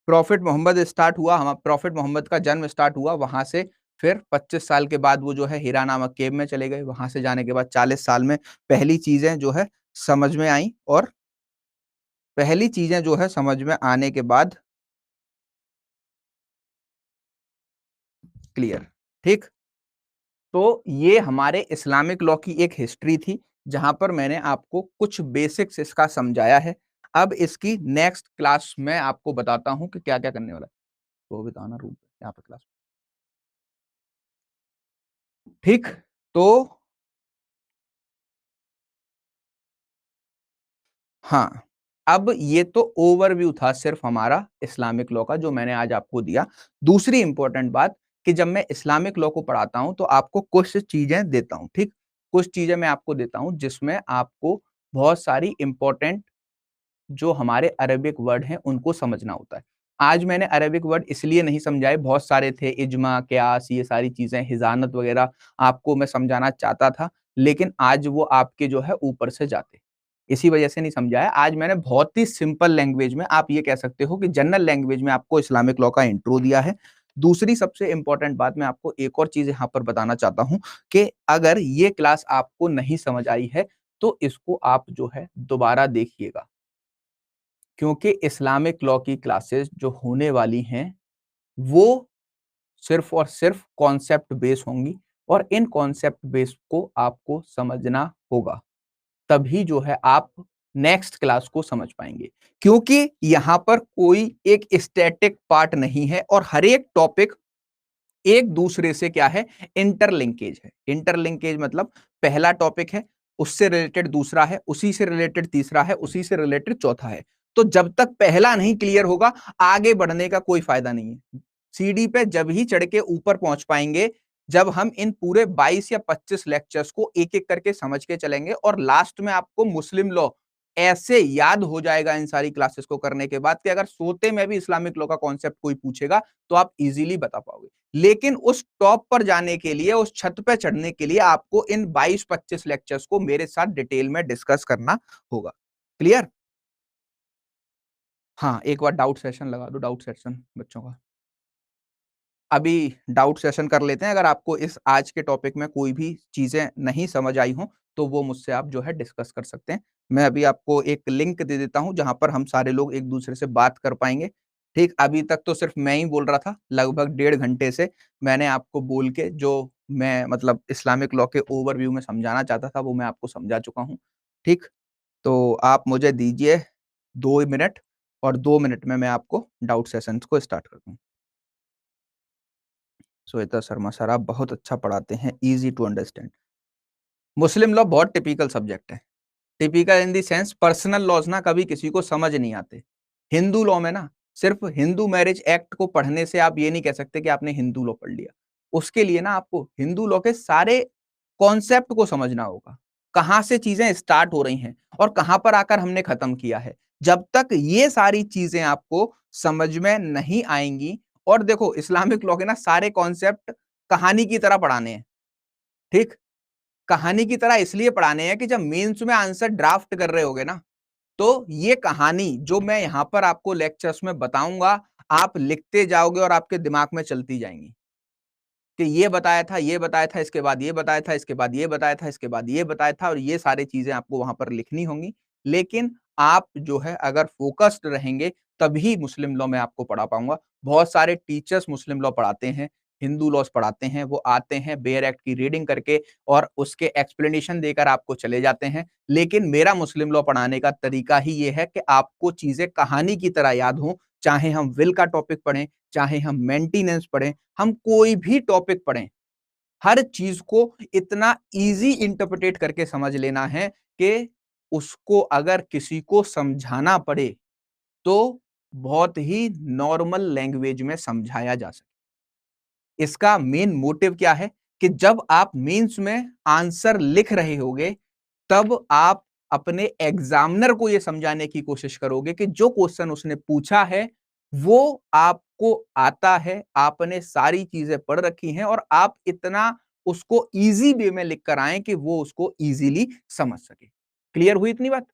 प्रॉफिट मोहम्मद स्टार्ट हुआ, हम प्रॉफिट मोहम्मद का जन्म स्टार्ट हुआ, वहां से फिर 25 साल के बाद वो जो है हिरा नामक केव में चले गए। वहां से जाने के बाद 40 साल में पहली चीजें जो है समझ में आई, और पहली चीजें जो है समझ में आने के बाद क्लियर, ठीक। तो ये हमारे इस्लामिक लॉ की एक हिस्ट्री थी, जहां पर मैंने आपको कुछ बेसिक्स इसका समझाया है। अब इसकी नेक्स्ट क्लास में आपको बताता हूं कि क्या क्या करने वाला है। तो बताना रूम यहाँ पे क्लास, ठीक। तो हाँ, अब ये तो ओवरव्यू था सिर्फ हमारा इस्लामिक लॉ का, जो मैंने आज आपको दिया। दूसरी इंपॉर्टेंट बात कि जब मैं इस्लामिक लॉ को पढ़ाता हूं तो आपको कुछ चीजें देता हूं, ठीक। कुछ चीजें मैं आपको देता हूं जिसमें आपको बहुत सारी इंपॉर्टेंट जो हमारे अरेबिक वर्ड हैं उनको समझना होता है। आज मैंने अरेबिक वर्ड इसलिए नहीं समझाए, बहुत सारे थे, इज्मा, क्यास, ये सारी चीजें, हिजानत वगैरह आपको मैं समझाना चाहता था, लेकिन आज वो आपके जो है ऊपर से जाते, इसी वजह से नहीं समझाया। आज मैंने बहुत ही सिंपल लैंग्वेज में, आप ये कह सकते हो कि जनरल लैंग्वेज में, आपको इस्लामिक लॉ का इंट्रो दिया है। दूसरी सबसे इंपॉर्टेंट बात, मैं आपको एक और चीज यहाँ पर बताना चाहता हूँ कि अगर ये क्लास आपको नहीं समझ आई है तो इसको आप जो है दोबारा देखिएगा, क्योंकि इस्लामिक लॉ की क्लासेस जो होने वाली हैं वो सिर्फ और सिर्फ कॉन्सेप्ट बेस होंगी, और इन कॉन्सेप्ट बेस को आपको समझना होगा, तभी जो है आप नेक्स्ट क्लास को समझ पाएंगे। क्योंकि यहां पर कोई एक स्टैटिक पार्ट नहीं है और हर एक टॉपिक एक दूसरे से क्या है, इंटरलिंकेज है। इंटरलिंकेज मतलब पहला टॉपिक है, उससे रिलेटेड दूसरा है, उसी से रिलेटेड तीसरा है, उसी से रिलेटेड चौथा है। तो जब तक पहला नहीं क्लियर होगा, आगे बढ़ने का कोई फायदा नहीं है। सीढ़ी पे जब ही चढ़ के ऊपर पहुंच पाएंगे, जब हम इन पूरे 22 या 25 लेक्चर्स को एक एक करके समझ के चलेंगे, और लास्ट में आपको मुस्लिम लॉ ऐसे याद हो जाएगा इन सारी क्लासेस को करने के बाद कि अगर सोते में भी इस्लामिक लॉ का कॉन्सेप्ट कोई पूछेगा तो आप इजीली बता पाओगे। लेकिन उस टॉप पर जाने के लिए, उस छत पे चढ़ने के लिए आपको इन 22-25 लेक्चर्स को मेरे साथ डिटेल में डिस्कस करना होगा। क्लियर? हाँ, एक बार डाउट सेशन लगा दो, डाउट सेशन बच्चों का। अभी डाउट सेशन कर लेते हैं। अगर आपको इस आज के टॉपिक में कोई भी चीजें नहीं समझ आई हो तो वो मुझसे आप जो है डिस्कस कर सकते हैं। मैं अभी आपको एक लिंक दे देता हूं जहां पर हम सारे लोग एक दूसरे से बात कर पाएंगे। ठीक, अभी तक तो सिर्फ मैं ही बोल रहा था, लगभग 1.5 घंटे से मैंने आपको बोल के जो मैं मतलब इस्लामिक लॉ के ओवरव्यू में समझाना चाहता था वो मैं आपको समझा चुका हूँ। ठीक, तो आप मुझे दीजिए 2 मिनट, और 2 मिनट में मैं आपको डाउट सेशन को स्टार्ट करता हूँ। श्वेता शर्मा सर, आप बहुत अच्छा पढ़ाते हैं, easy to understand. Muslim law बहुत टिपिकल सब्जेक्ट है। Typical in the sense personal laws ना कभी किसी को समझ नहीं आते। हिंदू लॉ में ना सिर्फ हिंदू मैरिज एक्ट को पढ़ने से आप ये नहीं कह सकते कि आपने हिंदू लॉ पढ़ लिया। उसके लिए ना आपको हिंदू लॉ के सारे कॉन्सेप्ट को समझना होगा, कहां से चीजें स्टार्ट हो रही हैं और कहां पर आकर हमने खत्म किया है। जब तक ये सारी चीजें आपको समझ में नहीं आएंगी, और देखो इस्लामिक लॉ के ना सारे कॉन्सेप्ट कहानी की तरह पढ़ाने हैं। ठीक, कहानी की तरह इसलिए पढ़ाने हैं कि जब मेंस में आंसर ड्राफ्ट कर रहे होगे ना, तो ये कहानी जो मैं यहां पर आपको लेक्चर्स में बताऊंगा, आप लिखते जाओगे और आपके दिमाग में चलती जाएंगी कि ये बताया था, ये बताया था, इसके बाद ये बताया था, इसके बाद ये बताया था, इसके बाद ये बताया था, और ये सारी चीजें आपको वहां पर लिखनी होंगी। लेकिन आप जो है अगर फोकस्ड रहेंगे तभी मुस्लिम लॉ में आपको पढ़ा पाऊंगा। बहुत सारे टीचर्स मुस्लिम लॉ पढ़ाते हैं, हिंदू लॉज पढ़ाते हैं, वो आते हैं बेयर एक्ट की रीडिंग करके और उसके एक्सप्लेनेशन देकर आपको चले जाते हैं। लेकिन मेरा मुस्लिम लॉ पढ़ाने का तरीका ही ये है कि आपको चीजें कहानी की तरह याद हो, चाहे हम विल का टॉपिक पढ़ें, चाहे हम मेंटेनेंस पढ़ें, हम कोई भी टॉपिक पढ़ें, हर चीज को इतना इजी इंटरप्रेट करके समझ लेना है कि उसको अगर किसी को समझाना पड़े तो बहुत ही नॉर्मल लैंग्वेज में समझाया जा सके। इसका मेन मोटिव क्या है कि जब आप मेंस में आंसर लिख रहे होगे, तब आप अपने एग्जामिनर को यह समझाने की कोशिश करोगे कि जो क्वेश्चन उसने पूछा है वो आपको आता है, आपने सारी चीजें पढ़ रखी हैं, और आप इतना उसको इजी वे में लिख कर आए कि वो उसको इजीली समझ सके। क्लियर हुई इतनी बात?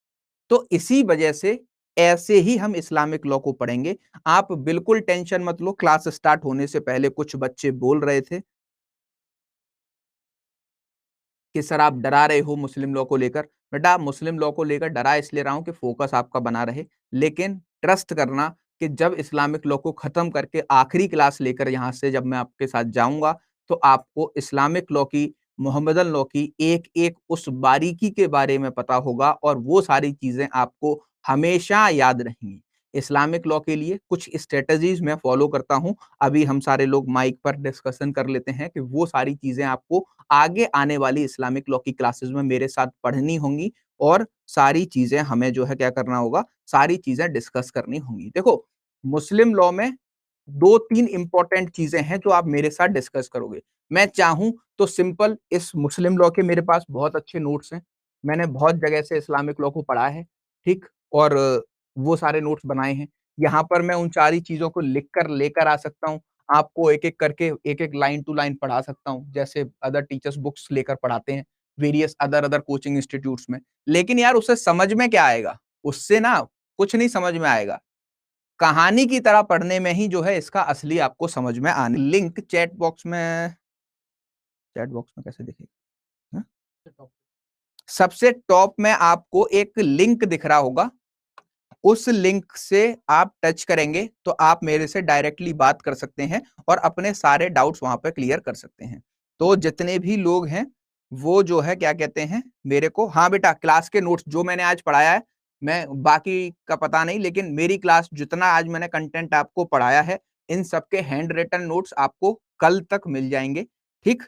तो इसी वजह से ऐसे ही हम इस्लामिक लॉ को पढ़ेंगे। आप बिल्कुल टेंशन मत लो, क्लास स्टार्ट होने से पहले कुछ बच्चे बोल रहे थे कि सर आप डरा रहे हो मुस्लिम लॉ को लेकर। बेटा, मुस्लिम लॉ को लेकर डरा इसलिए रहा हूं कि फोकस आपका बना रहे, लेकिन ट्रस्ट करना, कि जब इस्लामिक लॉ को खत्म करके आखिरी क्लास लेकर यहाँ से जब मैं आपके साथ जाऊँगा, तो आपको इस्लामिक लॉ की, मोहम्मदन लॉ की एक-एक उस बारीकी के बारे में पता होगा और वो सारी चीज़ें आपको हमेशा याद रहेंगी। इस्लामिक लॉ के लिए कुछ स्ट्रैटेजीज़ मैं फॉलो करता हूँ। अभी हम सारे लोग माइक पर डिस्कशन कर लेते हैं कि वो सारी चीज़ें आपको आगे आने वाली इस्लामिक लॉ की क्लासेस में मेरे साथ पढ़नी होंगी और सारी चीज़ें हमें जो है क्या करना होगा, सारी चीज़ें डिस्कस करनी होंगी। देखो, मुस्लिम लॉ में 2-3 इम्पोर्टेंट चीज़ें हैं जो आप मेरे साथ डिस्कस करोगे। मैं चाहूँ तो सिंपल इस मुस्लिम लॉ के मेरे पास बहुत अच्छे नोट्स हैं। मैंने बहुत जगह से इस्लामिक लॉ को पढ़ा है, ठीक? और वो सारे नोट्स बनाए हैं। यहाँ पर मैं उन सारी चीज़ों को लिख कर लेकर आ सकता हूँ। आपको एक-एक करके, एक-एक लाइन टू लाइन पढ़ा सकता हूँ, जैसे अदर टीचर्स बुक्स लेकर पढ़ाते हैं, वेरियस अदर कोचिंग इंस्टीट्यूट्स में। लेकिन यार उससे समझ में क्या आएगा? उससे ना कुछ नहीं समझ में आएगा। कहानी की तरह पढ़ने में ही जो है इसका असली आपको समझ में आने लिंक चैट बॉक्स में कैसे दिखेगा? हाँ? सबसे टॉप में आपको एक लिंक दिख रहा होगा। उस लिंक से आप टच करेंगे तो आप मेरे से डायरेक्टली बात कर सकते हैं और अपने सारे डाउट्स वहां पर क्लियर कर सकते हैं। तो जितने भी लोग हैं वो जो है क्या कहते हैं मेरे को, हाँ बेटा, क्लास के नोट्स जो मैंने आज पढ़ाया है, मैं बाकी का पता नहीं, लेकिन मेरी क्लास जितना आज मैंने कंटेंट आपको पढ़ाया है, इन सबके हैंड रिटन नोट्स आपको कल तक मिल जाएंगे। ठीक,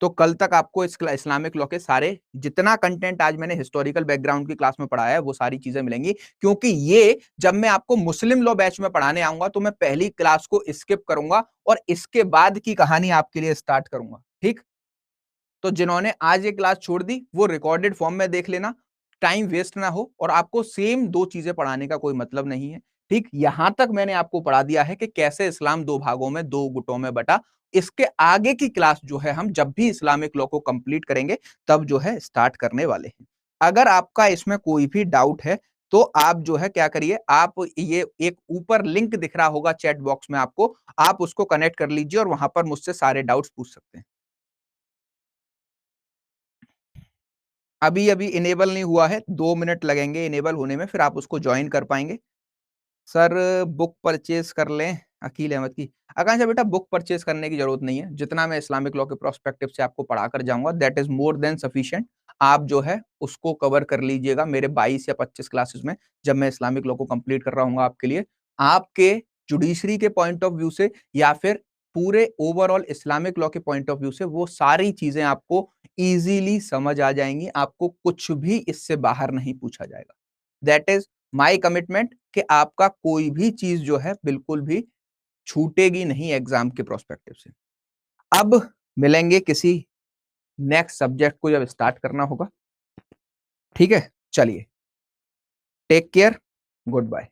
तो कल तक आपको इस्लामिक लॉ के सारे जितना कंटेंट आज मैंने हिस्टोरिकल बैकग्राउंड की क्लास में पढ़ाया है वो सारी चीजें मिलेंगी, क्योंकि ये जब मैं आपको मुस्लिम लॉ बैच में पढ़ाने आऊंगा तो मैं पहली क्लास को स्किप करूंगा और इसके बाद की कहानी आपके लिए स्टार्ट करूंगा। ठीक, तो जिन्होंने आज ये क्लास छोड़ दी वो रिकॉर्डेड फॉर्म में देख लेना, टाइम वेस्ट ना हो, और आपको सेम दो चीजें पढ़ाने का कोई मतलब नहीं है। ठीक, यहां तक मैंने आपको पढ़ा दिया है कि कैसे इस्लाम दो भागों में, दो गुटों में बटा। इसके आगे की क्लास जो है हम जब भी इस्लामिक लॉ को कंप्लीट करेंगे तब जो है स्टार्ट करने वाले हैं। अगर आपका इसमें कोई भी डाउट है तो आप जो है क्या करिए, आप ये एक ऊपर लिंक दिख रहा होगा चैट बॉक्स में आपको, आप उसको कनेक्ट कर लीजिए और वहां पर मुझसे सारे डाउट्स पूछ सकते हैं। अभी-अभी इनेबल नहीं हुआ है, 2 मिनट लगेंगे इनेबल होने में, फिर आप उसको जॉइन कर पाएँगे। सर बुक परचेज़ कर लें, अकील अहमद की। आकांक्षा बेटा, बुक परचेज़ करने की ज़रूरत नहीं है। जितना मैं इस्लामिक लॉ के प्रोस्पेक्टिव से आपको पढ़ा कर जाऊँगा, that is more than sufficient. आप जो है उसको कवर कर लीजिएगा मेरे 22 या 25 क्लासेस में, जब मैं इस्लामिक लॉ को कंप्लीट कर रहा हूँगा आपके लिए। आपके जुडिशरी के पॉइंट ऑफ व्यू से या फिर पूरे ओवरऑल इस्लामिक लॉ के पॉइंट ऑफ व्यू से वो सारी चीज़ें आपको ईज़िली समझ आ जाएँगी। आपको कुछ भी इससे बाहर नहीं पूछा जाएगा। दैट इज़ माय कमिटमेंट कि आपका कोई भी चीज़ जो है बिल्कुल भी छूटेगी नहीं एग्ज़ाम के प्रोस्पेक्टिव से। अब मिलेंगे किसी नेक्स्ट सब्जेक्ट को जब स्टार्ट करना होगा। ठीक है? चलिए, टेक केयर, गुड बाय।